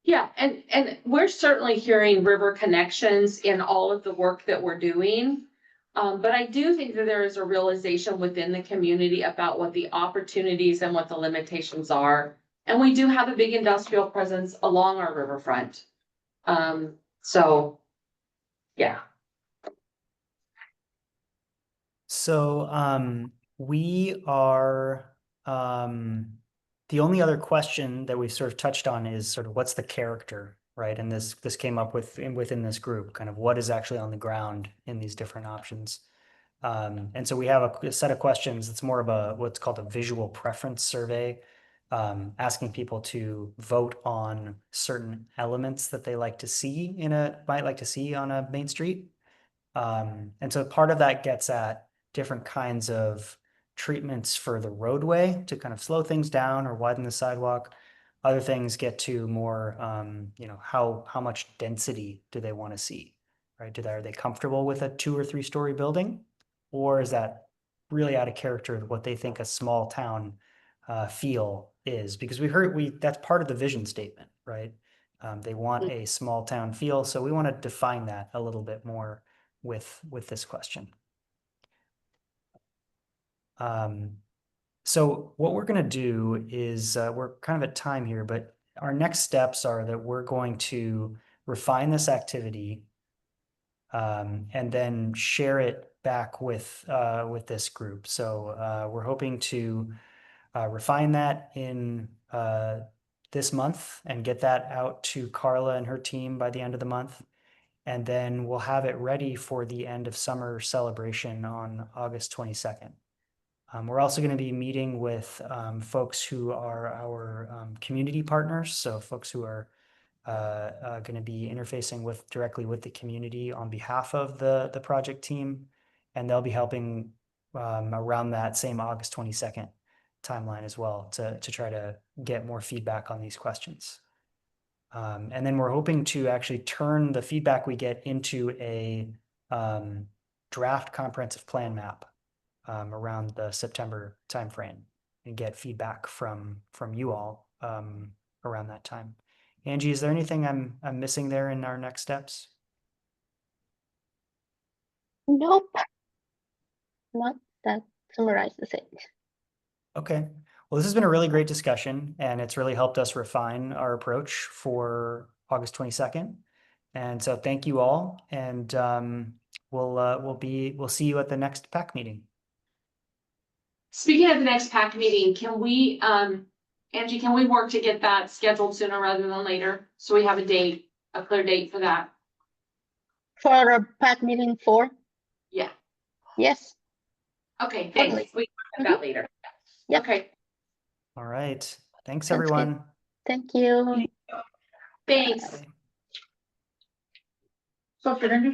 Yeah, and we're certainly hearing river connections in all of the work that we're doing. But I do think that there is a realization within the community about what the opportunities and what the limitations are. And we do have a big industrial presence along our riverfront. So, yeah. So we are the only other question that we've sort of touched on is sort of what's the character, right? And this came up within this group, kind of what is actually on the ground in these different options. And so we have a set of questions. It's more of what's called a visual preference survey, asking people to vote on certain elements that they might like to see on a main street. And so part of that gets at different kinds of treatments for the roadway to kind of slow things down or widen the sidewalk. Other things get to more, you know, how much density do they want to see, right? Are they comfortable with a 2 or 3 story building? Or is that really out of character with what they think a small town feel is? Because that's part of the vision statement, right? They want a small town feel, so we want to define that a little bit more with this question. So what we're going to do is we're kind of at time here, but our next steps are that we're going to refine this activity and then share it back with this group. So we're hoping to refine that in this month and get that out to Carla and her team by the end of the month. And then we'll have it ready for the end of summer celebration on August 22nd. We're also going to be meeting with folks who are our community partners. So folks who are going to be interfacing directly with the community on behalf of the project team. And they'll be helping around that same August 22nd timeline as well to try to get more feedback on these questions. And then we're hoping to actually turn the feedback we get into a draft comprehensive plan map around the September timeframe and get feedback from you all around that time. Angie, is there anything I'm missing there in our next steps? Nope. Not that summarizes it. Okay. Well, this has been a really great discussion, and it's really helped us refine our approach for August 22nd. And so thank you all, and we'll see you at the next PAC meeting. Speaking of the next PAC meeting, can we, Angie, can we work to get that scheduled sooner rather than later? So we have a clear date for that? For a PAC meeting 4? Yeah. Yes. Okay, thanks. We can have that later. Yep. Okay. All right. Thanks, Sounds everyone. good. Thank you. Thanks. So if you're gonna do